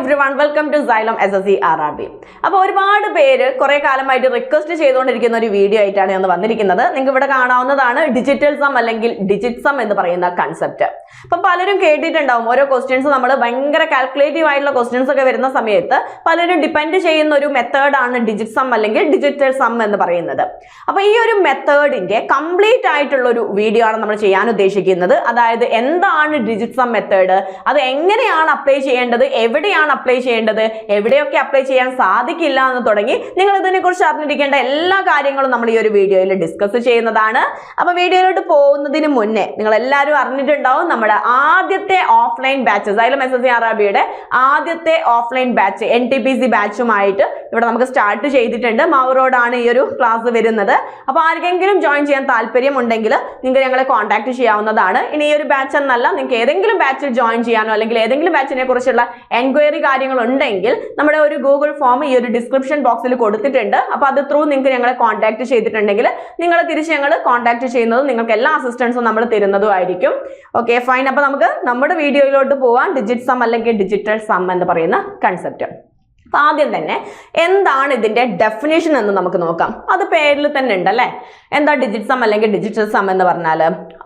everyone, welcome to Xylem SSC RRB. അപ്പോൾ ഒരുപാട് പേര് കുറേ കാലമായിട്ട് റിക്വസ്റ്റ് ചെയ്തുകൊണ്ടിരിക്കുന്ന ഒരു വീഡിയോ ആയിട്ടാണ് ഞാൻ വന്നിരിക്കുന്നത്. നിങ്ങൾക്ക് ഇവിടെ കാണാവുന്നതാണ് ഡിജിറ്റൽ സം അല്ലെങ്കിൽ ഡിജിറ്റ് സം എന്ന് പറയുന്ന കൺസെപ്റ്റ്. അപ്പോൾ പലരും കേട്ടിട്ടുണ്ടാവും ഓരോ ക്വസ്റ്റ്യൻസ് നമ്മൾ ഭയങ്കര കാൽക്കുലേറ്റീവ് ആയിട്ടുള്ള ക്വസ്റ്റ്യൻസ് ഒക്കെ വരുന്ന സമയത്ത് പലരും ഡിപ്പെൻഡ് ചെയ്യുന്ന ഒരു മെത്തേഡാണ് ഡിജിറ്റ് സം അല്ലെങ്കിൽ ഡിജിറ്റൽ സം എന്ന് പറയുന്നത്. അപ്പോൾ ഈ ഒരു മെത്തേഡിന്റെ കംപ്ലീറ്റ് ആയിട്ടുള്ള ഒരു വീഡിയോ ആണ് നമ്മൾ ചെയ്യാൻ ഉദ്ദേശിക്കുന്നത്. അതായത് എന്താണ് ഡിജിറ്റ് സം മെത്തേഡ്, അത് എങ്ങനെയാണ് അപ്ലൈ ചെയ്യേണ്ടത്, എവിടെയാണ് അപ്ലൈ ചെയ്യേണ്ടത്, എവിടെയൊക്കെ അപ്ലൈ ചെയ്യാൻ സാധിക്കില്ല എന്ന് തുടങ്ങി നിങ്ങൾ ഇതിനെക്കുറിച്ച് അറിഞ്ഞിരിക്കേണ്ട എല്ലാ കാര്യങ്ങളും നമ്മൾ ഈ ഒരു വീഡിയോയിൽ ഡിസ്കസ് ചെയ്യുന്നതാണ്. അപ്പോൾ വീഡിയോയിലോട്ട് പോകുന്നതിന് മുന്നേ നിങ്ങൾ എല്ലാവരും അറിഞ്ഞിട്ടുണ്ടാവും നമ്മുടെ ആദ്യത്തെ ഓഫ്ലൈൻ ബാച്ച് Xylem SSC RRBയുടെ ആദ്യത്തെ ഓഫ്ലൈൻ ബാച്ച് NTPC ബാച്ചുമായിട്ട് ഇവിടെ നമുക്ക് സ്റ്റാർട്ട് ചെയ്തിട്ടുണ്ട്. മാവൂരോടാണ് ഈ ഒരു ക്ലാസ് വരുന്നത്. അപ്പോൾ ആർക്കെങ്കിലും ജോയിൻ ചെയ്യാൻ താല്പര്യം ഉണ്ടെങ്കിൽ നിങ്ങൾക്ക് ഞങ്ങളെ കോൺടാക്ട് ചെയ്യാവുന്നതാണ്. ഇനി ഈ ഒരു ബാച്ച് എന്നല്ല, നിങ്ങൾക്ക് ഏതെങ്കിലും ബാച്ചിൽ ജോയിൻ ചെയ്യാനോ അല്ലെങ്കിൽ ഏതെങ്കിലും ബാച്ചിനെ കുറിച്ചുള്ള എൻക്വയറി കാര്യങ്ങൾ ഉണ്ടെങ്കിൽ നമ്മുടെ ഒരു ഗൂഗിൾ ഫോം ഈ ഒരു ഡിസ്ക്രിപ്ഷൻ ബോക്സിൽ കൊടുത്തിട്ടുണ്ട്. അപ്പോൾ അത് ത്രൂ നിങ്ങൾക്ക് ഞങ്ങളെ കോൺടാക്ട് ചെയ്തിട്ടുണ്ടെങ്കിൽ നിങ്ങൾ തിരിച്ച് ഞങ്ങൾ കോൺടാക്ട് ചെയ്യുന്നതും നിങ്ങൾക്ക് എല്ലാ അസിസ്റ്റൻസും നമ്മൾ തരുന്നതുമായിരിക്കും. Okay fine. അപ്പോൾ നമുക്ക് നമ്മുടെ വീഡിയോയിലോട്ട് പോവാം. ഡിജിറ്റ് സം അല്ലെങ്കിൽ ഡിജിറ്റൽ സം എന്ന് പറയുന്ന കൺസെപ്റ്റ്. ആദ്യം തന്നെ എന്താണ് ഇതിന്റെ ഡെഫിനേഷൻ എന്ന് നമുക്ക് നോക്കാം. അത് പേരിൽ തന്നെ ഉണ്ടല്ലേ. എന്താ ഡിജിറ്റ് സം അല്ലെങ്കിൽ ഡിജിറ്റൽ സം എന്ന് പറഞ്ഞാൽ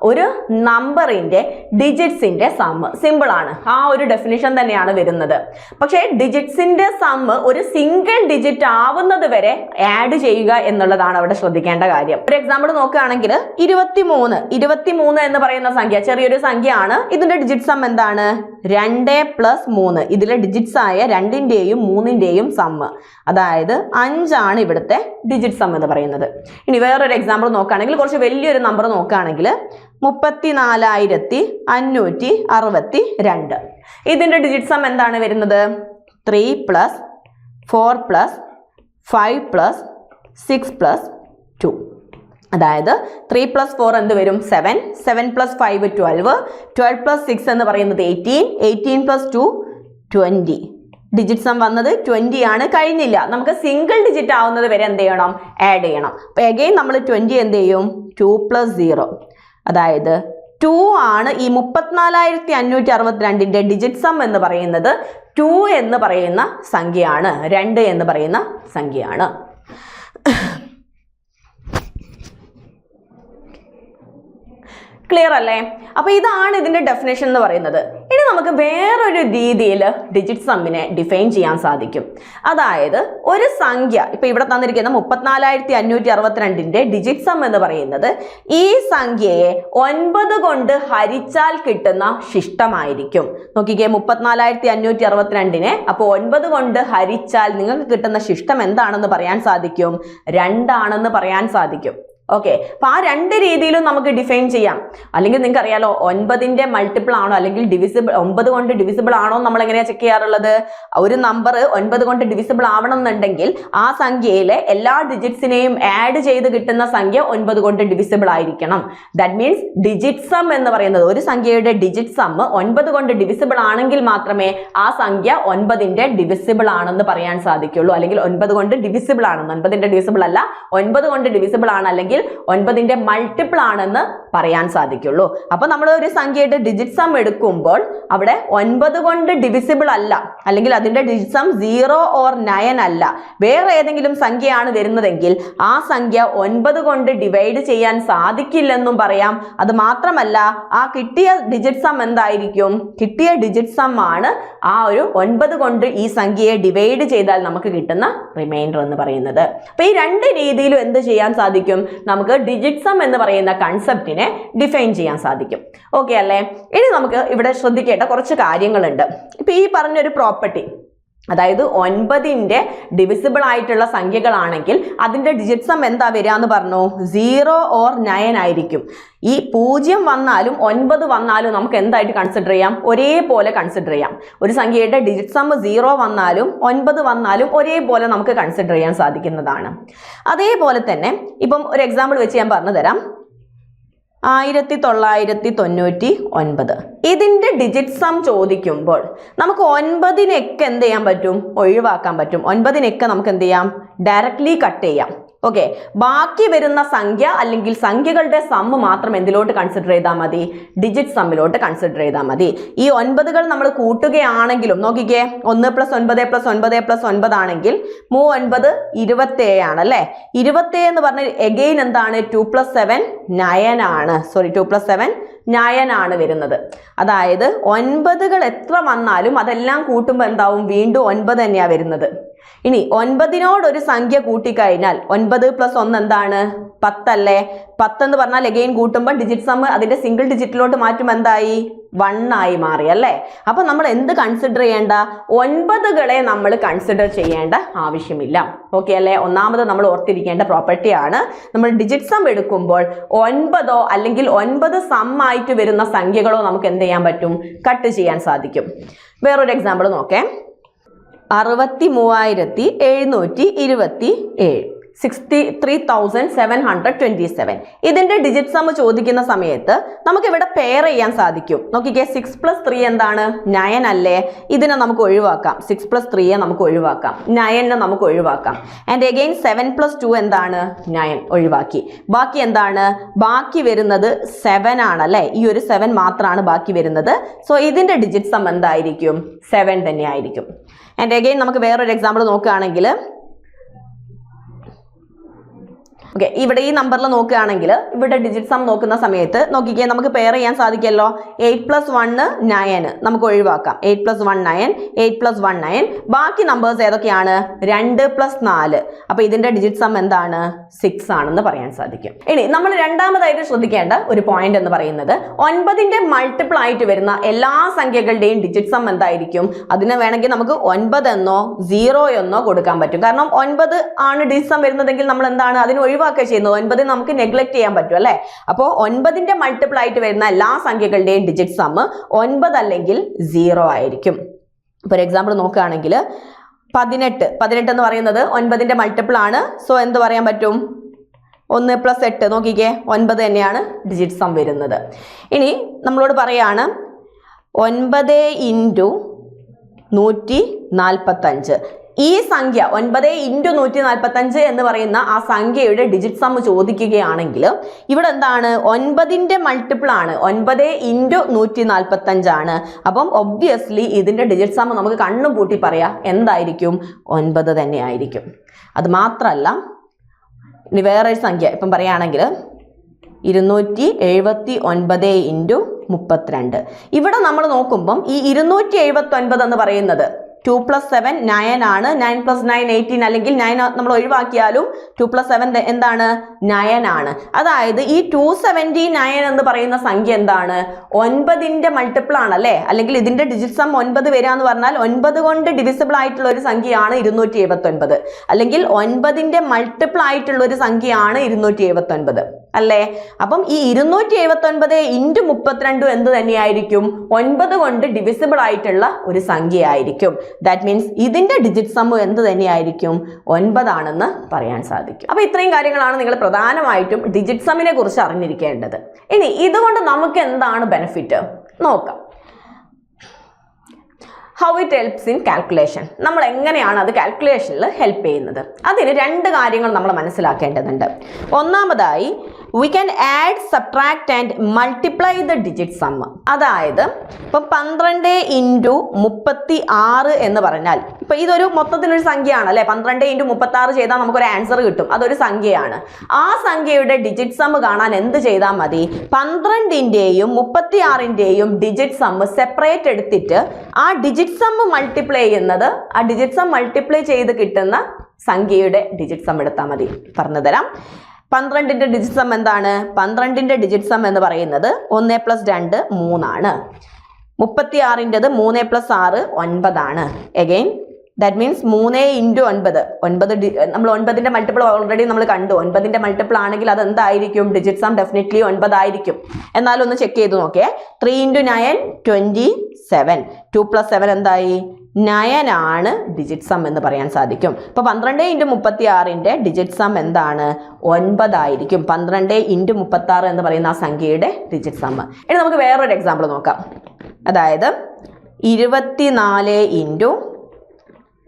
ഒരു നമ്പറിന്റെ ഡിജിറ്റ്സിന്റെ സം. സിമ്പിൾ ആണ്, ആ ഒരു ഡെഫിനേഷൻ തന്നെയാണ് വരുന്നത്. പക്ഷേ ഡിജിറ്റ്സിന്റെ സം ഒരു സിംഗിൾ ഡിജിറ്റ് ആവുന്നത് വരെ ആഡ് ചെയ്യുക എന്നുള്ളതാണ് അവിടെ ശ്രദ്ധിക്കേണ്ട കാര്യം. ഒരു എക്സാമ്പിൾ നോക്കുകയാണെങ്കിൽ 23 എന്ന് പറയുന്ന സംഖ്യ ചെറിയൊരു സംഖ്യയാണ്. ഇതിന്റെ ഡിജിറ്റ് സം എന്താണ്? 2+3. ഇതിലെ ഡിജിറ്റ്സ് ആയ 2ന്റെയും 3ന്റെയും സം, അതായത് 5 ആണ് ഇവിടുത്തെ ഡിജിറ്റ് സം എന്ന് പറയുന്നത്. ഇനി വേറൊരു എക്സാമ്പിൾ നോക്കുകയാണെങ്കിൽ കുറച്ച് വലിയൊരു നമ്പർ നോക്കുകയാണെങ്കിൽ 34,562. ഇതിന്റെ ഡിജിറ്റ് സം എന്താണ് വരുന്നത്? 3+4+5+6+2. അതായത് 3+4 എന്ത് വരും? 7, 7+5 12, 12+6 എന്ന് പറയുന്നത് 18, 18+2 20. ഡിജിറ്റ് സം വന്നത് 20 ആണ്. കഴിഞ്ഞില്ല, നമുക്ക് സിംഗിൾ ഡിജിറ്റ് ആവുന്നത് വരെ എന്ത് ചെയ്യണം? ആഡ് ചെയ്യണം. അപ്പോൾ എഗെയിൻ നമ്മൾ 20 എന്ത് ചെയ്യും? 2+0, അതായത് 2 ആണ് ഈ 34,562ന്റെ ഡിജിറ്റ് സം എന്ന് പറയുന്നത്. 2 എന്ന് പറയുന്ന സംഖ്യയാണ്, 2 എന്ന് പറയുന്ന സംഖ്യയാണ്. ക്ലിയർ അല്ലേ? അപ്പോൾ ഇതാണ് ഇതിന്റെ ഡെഫിനേഷൻ എന്ന് പറയുന്നത്. ഇനി നമുക്ക് വേറൊരു രീതിയിൽ ഡിജിറ്റ് സമ്മിനെ ഡിഫൈൻ ചെയ്യാൻ സാധിക്കും. അതായത് ഒരു സംഖ്യ ഇപ്പൊ ഇവിടെ തന്നിരിക്കുന്ന 34,562ന്റെ ഡിജിറ്റ് സം എന്ന് പറയുന്നത് ഈ സംഖ്യയെ 9 കൊണ്ട് ഹരിച്ചാൽ കിട്ടുന്ന ശിഷ്ടമായിരിക്കും. നോക്കിക്കേ, 34,562നെ അപ്പോൾ 9 കൊണ്ട് ഹരിച്ചാൽ നിങ്ങൾക്ക് കിട്ടുന്ന ശിഷ്ടം എന്താണെന്ന് പറയാൻ സാധിക്കും? 2 ആണെന്ന് പറയാൻ സാധിക്കും. ഓക്കെ, അപ്പൊ ആ 2 രീതിയിലും നമുക്ക് ഡിഫൈൻ ചെയ്യാം. അല്ലെങ്കിൽ നിങ്ങൾക്ക് അറിയാലോ 9ന്റെ മൾട്ടിപ്പിൾ ആണോ അല്ലെങ്കിൽ ഡിവിസിബിൾ 9 കൊണ്ട് ഡിവിസിബിൾ ആണോ നമ്മൾ എങ്ങനെയാ ചെക്ക് ചെയ്യാറുള്ളത്? ഒരു നമ്പർ 9 കൊണ്ട് ഡിവിസിബിൾ ആവണം എന്നുണ്ടെങ്കിൽ ആ സംഖ്യയിലെ എല്ലാ ഡിജിറ്റ്സിനെയും ആഡ് ചെയ്ത് കിട്ടുന്ന സംഖ്യ 9 കൊണ്ട് ഡിവിസിബിൾ ആയിരിക്കണം. ദാറ്റ് മീൻസ് ഡിജിറ്റ് സം എന്ന് പറയുന്നത് ഒരു സംഖ്യയുടെ ഡിജിറ്റ് സം 9 കൊണ്ട് ഡിവിസിബിൾ ആണെങ്കിൽ മാത്രമേ ആ സംഖ്യ 9ന്റെ ഡിവിസിബിൾ ആണെന്ന് പറയാൻ സാധിക്കുള്ളൂ. അല്ലെങ്കിൽ 9 കൊണ്ട് ഡിവിസിബിൾ ആണെന്ന്, 9ന്റെ ഡിവിസിബിൾ അല്ല, 9 കൊണ്ട് ഡിവിസിബിൾ ആണ് അല്ലെങ്കിൽ 9ന്റെ മൾട്ടിപ്പിൾ ആണെന്ന് പറയാൻ സാധിക്കുള്ളൂ. അപ്പൊ നമ്മൾ ഒരു സംഖ്യയുടെ ഡിജിറ്റ് സം എടുക്കുമ്പോൾ അവിടെ 9 കൊണ്ട് ഡിവിസിബിൾ അല്ല, അല്ലെങ്കിൽ അതിന്റെ ഡിജിറ്റ് സം 0 or 9 അല്ല, വേറെ ഏതെങ്കിലും സംഖ്യയാണ് വരുന്നതെങ്കിൽ ആ സംഖ്യ 9 കൊണ്ട് ഡിവൈഡ് ചെയ്യാൻ സാധിക്കില്ലെന്നും പറയാം. അത് മാത്രമല്ല, ആ കിട്ടിയ ഡിജിറ്റ് സം എന്തായിരിക്കും? കിട്ടിയ ഡിജിറ്റ് സം ആണ് ആ ഒരു 9 കൊണ്ട് ഈ സംഖ്യയെ ഡിവൈഡ് ചെയ്താൽ നമുക്ക് കിട്ടുന്ന റിമൈൻഡർ എന്ന് പറയുന്നത്. അപ്പൊ ഈ 2 രീതിയിലും എന്ത് ചെയ്യാൻ സാധിക്കും? നമുക്ക് ഡിജിറ്റ് സം എന്ന് പറയുന്ന കൺസെപ്റ്റിനെ ഡിഫൈൻ ചെയ്യാൻ സാധിക്കും. ഓക്കെ അല്ലേ? ഇനി നമുക്ക് ഇവിടെ ശ്രദ്ധിക്കേണ്ട കുറച്ച് കാര്യങ്ങളുണ്ട്. ഇപ്പൊ ഈ പറഞ്ഞൊരു പ്രോപ്പർട്ടി, അതായത് 9ന്റെ ഡിവിസിബിൾ ആയിട്ടുള്ള സംഖ്യകളാണെങ്കിൽ അതിന്റെ ഡിജിറ്റ് സം എന്താ വരിക എന്ന് പറഞ്ഞു? 0 or 9 ആയിരിക്കും. ഈ 0 വന്നാലും 9 വന്നാലും നമുക്ക് എന്തായിട്ട് കൺസിഡർ ചെയ്യാം? ഒരേപോലെ കൺസിഡർ ചെയ്യാം. ഒരു സംഖ്യയുടെ ഡിജിറ്റ് സം 0 വന്നാലും 9 വന്നാലും ഒരേപോലെ നമുക്ക് കൺസിഡർ ചെയ്യാൻ സാധിക്കുന്നതാണ്. അതേപോലെ തന്നെ ഇപ്പം ഒരു എക്സാമ്പിൾ വെച്ച് ഞാൻ പറഞ്ഞു തരാം. 1999. ഇതിന്റെ ഡിജിറ്റ് സം ചോദിക്കുമ്പോൾ നമുക്ക് 9നെയൊക്കെ എന്ത് ചെയ്യാൻ പറ്റും? ഒഴിവാക്കാൻ പറ്റും. 9നെയൊക്കെ നമുക്ക് എന്ത് ചെയ്യാം? ഡയറക്ട്ലി കട്ട് ചെയ്യാം. ഓക്കെ, ബാക്കി വരുന്ന സംഖ്യ അല്ലെങ്കിൽ സംഖ്യകളുടെ സമ്മ് മാത്രം എന്തിലോട്ട് കൺസിഡർ ചെയ്താൽ മതി? ഡിജിറ്റ് സമ്മിലോട്ട് കൺസിഡർ ചെയ്താൽ മതി. ഈ 9കൾ നമ്മൾ കൂട്ടുകയാണെങ്കിലും നോക്കിക്കേ, 1 + 9 + 9 + 9 ആണെങ്കിൽ 3 9 27 ആണ് അല്ലേ. 27 എന്ന് പറഞ്ഞാൽ എഗെയിൻ എന്താണ്? 2 + 7 9 ആണ്. സോറി, 2 + 7 9 ആണ് വരുന്നത്. അതായത് 9കൾ എത്ര വന്നാലും അതെല്ലാം കൂട്ടുമ്പോൾ എന്താവും? വീണ്ടും 9 തന്നെയാണ് വരുന്നത്. ഇനി 9നോട് ഒരു സംഖ്യ കൂട്ടിക്കഴിഞ്ഞാൽ 9 + 1 എന്താണ്? 10 അല്ലേ. 10 എന്ന് പറഞ്ഞാൽ എഗെയിൻ കൂട്ടുമ്പോൾ ഡിജിറ്റ് സമ്മ് അതിന്റെ സിംഗിൾ ഡിജിറ്റിലോട്ട് മാറ്റും, എന്തായി? 1 ആയി മാറി അല്ലേ. അപ്പൊ നമ്മൾ എന്ത് കൺസിഡർ ചെയ്യേണ്ട? 9കളെ നമ്മൾ കൺസിഡർ ചെയ്യേണ്ട ആവശ്യമില്ല. ഓക്കെ അല്ലേ. ഒന്നാമത് നമ്മൾ ഓർത്തിരിക്കേണ്ട പ്രോപ്പർട്ടിയാണ്, നമ്മൾ ഡിജിറ്റ് സം എടുക്കുമ്പോൾ 9 അല്ലെങ്കിൽ 9 സമ്മായിട്ട് വരുന്ന സംഖ്യകളോ നമുക്ക് എന്ത് ചെയ്യാൻ പറ്റും? കട്ട് ചെയ്യാൻ സാധിക്കും. വേറൊരു എക്സാമ്പിൾ നോക്കേ. 63,727 63,727. ഇതിന്റെ ഡിജിറ്റ് സം ചോദിക്കുന്ന സമയത്ത് നമുക്ക് ഇവിടെ പെയർ ചെയ്യാൻ സാധിക്കും. നോക്കിക്കേ, 6 + 3 എന്താണ്? 9 അല്ലേ. ഇതിനെ നമുക്ക് ഒഴിവാക്കാം. 6 + 3 നമുക്ക് ഒഴിവാക്കാം. 9 നമുക്ക് ഒഴിവാക്കാം. ആൻഡ് അഗെയിൻ 7 + 2 എന്താണ്? 9 ഒഴിവാക്കി. ബാക്കി എന്താണ്? ബാക്കി വരുന്നത് 7 ആണ് അല്ലേ. ഈ ഒരു 7 മാത്രമാണ് ബാക്കി വരുന്നത്. സോ ഇതിന്റെ ഡിജിറ്റ് സം എന്തായിരിക്കും? 7 തന്നെ ആയിരിക്കും. ആൻഡ് അഗെയിൻ നമുക്ക് വേറൊരു എക്സാമ്പിൾ നോക്കുകയാണെങ്കിൽ, ഓക്കെ, ഇവിടെ ഈ നമ്പറിൽ നോക്കുകയാണെങ്കിൽ ഇവിടെ ഡിജിറ്റ് സം നോക്കുന്ന സമയത്ത് നോക്കിക്കേ, നമുക്ക് പെയർ ചെയ്യാൻ സാധിക്കുമല്ലോ. 8 + 1 9 നമുക്ക് ഒഴിവാക്കാം. 8 + 1 9, 8 + 1 9. ബാക്കി നമ്പേഴ്സ് ഏതൊക്കെയാണ്? 2 + 4. അപ്പൊ ഇതിന്റെ ഡിജിറ്റ് സം എന്താണ്? 6 ആണെന്ന് പറയാൻ സാധിക്കും. ഇനി നമ്മൾ രണ്ടാമതായിട്ട് ശ്രദ്ധിക്കേണ്ട ഒരു പോയിന്റ് എന്ന് പറയുന്നത് 9ന്റെ മൾട്ടിപ്പിൾ ആയിട്ട് വരുന്ന എല്ലാ സംഖ്യകളുടെയും ഡിജിറ്റ് സം എന്തായിരിക്കും? അതിനെ വേണമെങ്കിൽ നമുക്ക് 9 എന്നോ 0 എന്നോ കൊടുക്കാൻ പറ്റും. കാരണം 9 ആണ് ഡിജിറ്റ് സം വരുന്നതെങ്കിൽ നമ്മൾ എന്താണ് അതിന് ഒഴിവാക്കുക ചെയ്യുന്നത്? 9 നമുക്ക് നെഗ്ലക്ട് ചെയ്യാൻ പറ്റും അല്ലെ. അപ്പോൾ 9ന്റെ മൾട്ടിപ്പിൾ ആയിട്ട് വരുന്ന എല്ലാ സംഖ്യകളുടെയും ഡിജിറ്റ് സം 9 അല്ലെങ്കിൽ 0 ആയിരിക്കും. ഫോർ എക്സാമ്പിൾ നോക്കുകയാണെങ്കിൽ 18 എന്ന് പറയുന്നത് 9ന്റെ മൾട്ടിപ്പിൾ ആണ്. സോ എന്ത് പറയാൻ പറ്റും? 1 + 8. നോക്കിക്കേ, 9 തന്നെയാണ് ഡിജിറ്റ് സം വരുന്നത്. ഇനി നമ്മളോട് പറയാണ് 9 × 145. ഈ സംഖ്യ 9 × 145 എന്ന് പറയുന്ന ആ സംഖ്യയുടെ ഡിജിറ്റ് സം ചോദിക്കുകയാണെങ്കിൽ ഇവിടെ എന്താണ്? 9ന്റെ മൾട്ടിപ്പിൾ ആണ്. 9 × 145 ആണ്. അപ്പം ഒബ്വിയസ്ലി ഇതിന്റെ ഡിജിറ്റ് സം നമുക്ക് കണ്ണും പൂട്ടി പറയാം, എന്തായിരിക്കും? 9 തന്നെ ആയിരിക്കും. അത് മാത്രമല്ല, ഇനി വേറൊരു സംഖ്യ ഇപ്പം പറയുകയാണെങ്കിൽ 279 × 32. ഇവിടെ നമ്മൾ നോക്കുമ്പം ഈ 279 എന്ന് പറയുന്നത് 2 + 7 9 ആണ്. 9 + 9 18 അല്ലെങ്കിൽ 9 നമ്മൾ ഒഴിവാക്കിയാലും 2 + 7 എന്താണ്? 9 ആണ്. അതായത് ഈ 279 എന്ന് പറയുന്ന സംഖ്യ എന്താണ്? 9ന്റെ മൾട്ടിപ്പിൾ ആണ് അല്ലേ. അല്ലെങ്കിൽ ഇതിന്റെ ഡിജിറ്റ് സം 9 വരിക എന്ന് പറഞ്ഞാൽ 9 കൊണ്ട് ഡിവിസിബിൾ ആയിട്ടുള്ള ഒരു സംഖ്യയാണ് 279. അല്ലെങ്കിൽ 9ന്റെ മൾട്ടിപ്പിൾ ആയിട്ടുള്ള ഒരു സംഖ്യയാണ് 279 അല്ലേ. അപ്പം ഈ 279 × 32 എന്ത് തന്നെയായിരിക്കും? 9 കൊണ്ട് ഡിവിസിബിൾ ആയിട്ടുള്ള ഒരു സംഖ്യ ആയിരിക്കും. ദാറ്റ് മീൻസ് ഇതിന്റെ ഡിജിറ്റ് സം എന്ത് തന്നെയായിരിക്കും? 9 ആണെന്ന് പറയാൻ സാധിക്കും. അപ്പൊ ഇത്രയും കാര്യങ്ങളാണ് നിങ്ങൾ പ്രധാനമായിട്ടും ഡിജിറ്റ് സമ്മിനെ കുറിച്ച് അറിഞ്ഞിരിക്കേണ്ടത്. ഇനി ഇതുകൊണ്ട് നമുക്ക് എന്താണ് ബെനിഫിറ്റ് നോക്കാം. How it helps in calculation. നമ്മൾ എങ്ങനെയാണ് അത് കാൽക്കുലേഷനിൽ ഹെൽപ്പ് ചെയ്യുന്നത്? അതിന് 2 കാര്യങ്ങൾ നമ്മൾ മനസ്സിലാക്കേണ്ടതുണ്ട്. ഒന്നാമതായി we can add, subtract and multiply the digit sum. അതായത് ഇപ്പം 12 × 36 എന്ന് പറഞ്ഞാൽ ഇപ്പൊ ഇതൊരു മൊത്തത്തിലൊരു സംഖ്യയാണ് അല്ലെ. 12 × 36 ചെയ്താൽ നമുക്കൊരു ആൻസർ കിട്ടും. അതൊരു സംഖ്യയാണ്. ആ സംഖ്യയുടെ ഡിജിറ്റ് സം കാണാൻ എന്ത് ചെയ്താൽ മതി? 12ന്റെയും 36ന്റെയും ഡിജിറ്റ് സം സെപ്പറേറ്റ് എടുത്തിട്ട് ആ ഡിജിറ്റ് സം മൾട്ടിപ്ലൈ ചെയ്യുന്നത്, ആ ഡിജിറ്റ് സം മൾട്ടിപ്ലൈ ചെയ്ത് കിട്ടുന്ന സംഖ്യയുടെ ഡിജിറ്റ് സം എടുത്താൽ മതി. പറഞ്ഞു തരാം. 12ന്റെ ഡിജിറ്റ് സം എന്താണ്? 12ന്റെ ഡിജിറ്റ് സം എന്ന് പറയുന്നത് 1 + 2 3 ആണ്. 36ന്റേത് 3 + 6 9 ആണ്. Again that means 3 × 9. 9 നമ്മൾ 9ന്റെ മൾട്ടിപ്പിൾ ഓൾറെഡി നമ്മൾ കണ്ടു. 9ന്റെ മൾട്ടിപ്പിൾ ആണെങ്കിൽ അത് എന്തായിരിക്കും? ഡിജിറ്റ് സം ഡെഫിനറ്റ്ലി 9 ആയിരിക്കും. എന്നാലും ഒന്ന് ചെക്ക് ചെയ്ത് നോക്കേ. 3 × 9 27. 2 + 7 എന്തായി? 9 ആണ് ഡിജിറ്റ് സം എന്ന് പറയാൻ സാധിക്കും. അപ്പോൾ 12 × 36ന്റെ ഡിജിറ്റ് സം എന്താണ്? 9 ആയിരിക്കും. 12 × 36 എന്ന് പറയുന്ന ആ സംഖ്യയുടെ ഡിജിറ്റ് സം. ഇനി നമുക്ക് വേറൊരു എക്സാമ്പിൾ നോക്കാം. അതായത് 24 ×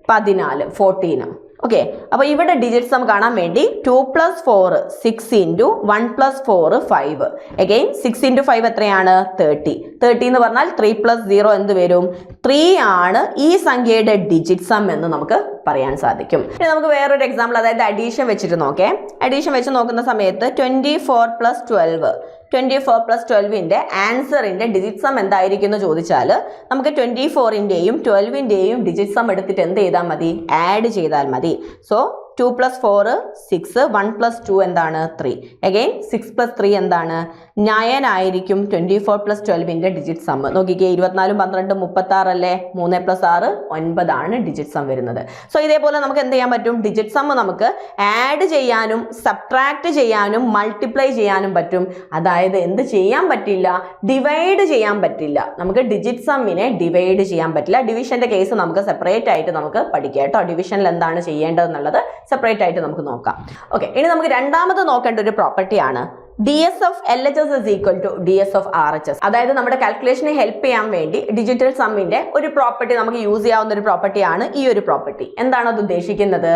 14 14. ഓക്കെ, അപ്പോൾ ഇവിടെ ഡിജിറ്റ് സം കാണാൻ വേണ്ടി 2 + 4 6 × 1 + 4 5. അഗെയിൻ 6 × 5 എത്രയാണ്? 30. 30 എന്ന് പറഞ്ഞാൽ 3 + 0 എന്ത് വരും? 3 ആണ് ഈ സംഖ്യയുടെ ഡിജിറ്റ് സം എന്ന് നമുക്ക് പറയാൻ സാധിക്കും. ഇനി നമുക്ക് വേറൊരു എക്സാമ്പിൾ, അതായത് അഡീഷൻ വെച്ചിട്ട് നോക്കേ. അഡീഷൻ വെച്ച് നോക്കുന്ന സമയത്ത് 24 + 12 24 + 12ന്റെ ആൻസറിന്റെ ഡിജിറ്റ് സം എന്തായിരിക്കും എന്ന് ചോദിച്ചാൽ നമുക്ക് 24ന്റെയും 12ന്റെയും ഡിജിറ്റ് സം എടുത്തിട്ട് എന്ത് ചെയ്താൽ മതി? ആഡ് ചെയ്താൽ മതി. സോ 2 + 4 6, 1 + 2 എന്താണ്? 3. അഗെയിൻ 6 + 3 എന്താണ്? 9 ആയിരിക്കും 24 + 12ന്റെ ഡിജിറ്റ് സം. നോക്കിക്കേ, 24 12 36 അല്ലേ? 3 + 6 9 ആണ് ഡിജിറ്റ് സം വരുന്നത്. സോ ഇതേപോലെ നമുക്ക് എന്ത് ചെയ്യാൻ പറ്റും? ഡിജിറ്റ് സം നമുക്ക് ആഡ് ചെയ്യാനും സബ്ട്രാക്ട് ചെയ്യാനും മൾട്ടിപ്ലൈ ചെയ്യാനും പറ്റും. അതായത് എന്ത് ചെയ്യാൻ പറ്റില്ല? ഡിവൈഡ് ചെയ്യാൻ പറ്റില്ല. നമുക്ക് ഡിജിറ്റ് സമ്മിനെ ഡിവൈഡ് ചെയ്യാൻ പറ്റില്ല. ഡിവിഷന്റെ കേസ് നമുക്ക് സെപ്പറേറ്റ് ആയിട്ട് നമുക്ക് പഠിക്കാം കേട്ടോ. ഡിവിഷനിൽ എന്താണ് ചെയ്യേണ്ടതെന്നുള്ളത് സെപ്പറേറ്റ് ആയിട്ട് നമുക്ക് നോക്കാം. ഓക്കെ, ഇനി നമുക്ക് രണ്ടാമത് നോക്കേണ്ട ഒരു പ്രോപ്പർട്ടിയാണ് DS of LHS is equal to DS of RHS. അതായത് നമ്മുടെ കാൽക്കുലേഷനെ ഹെൽപ്പ് ചെയ്യാൻ വേണ്ടി ഡിജിറ്റൽ സമ്മിന്റെ ഒരു പ്രോപ്പർട്ടി നമുക്ക് യൂസ് ചെയ്യാവുന്ന ഒരു പ്രോപ്പർട്ടിയാണ് ഈ ഒരു പ്രോപ്പർട്ടി. എന്താണ് അത് ഉദ്ദേശിക്കുന്നത്?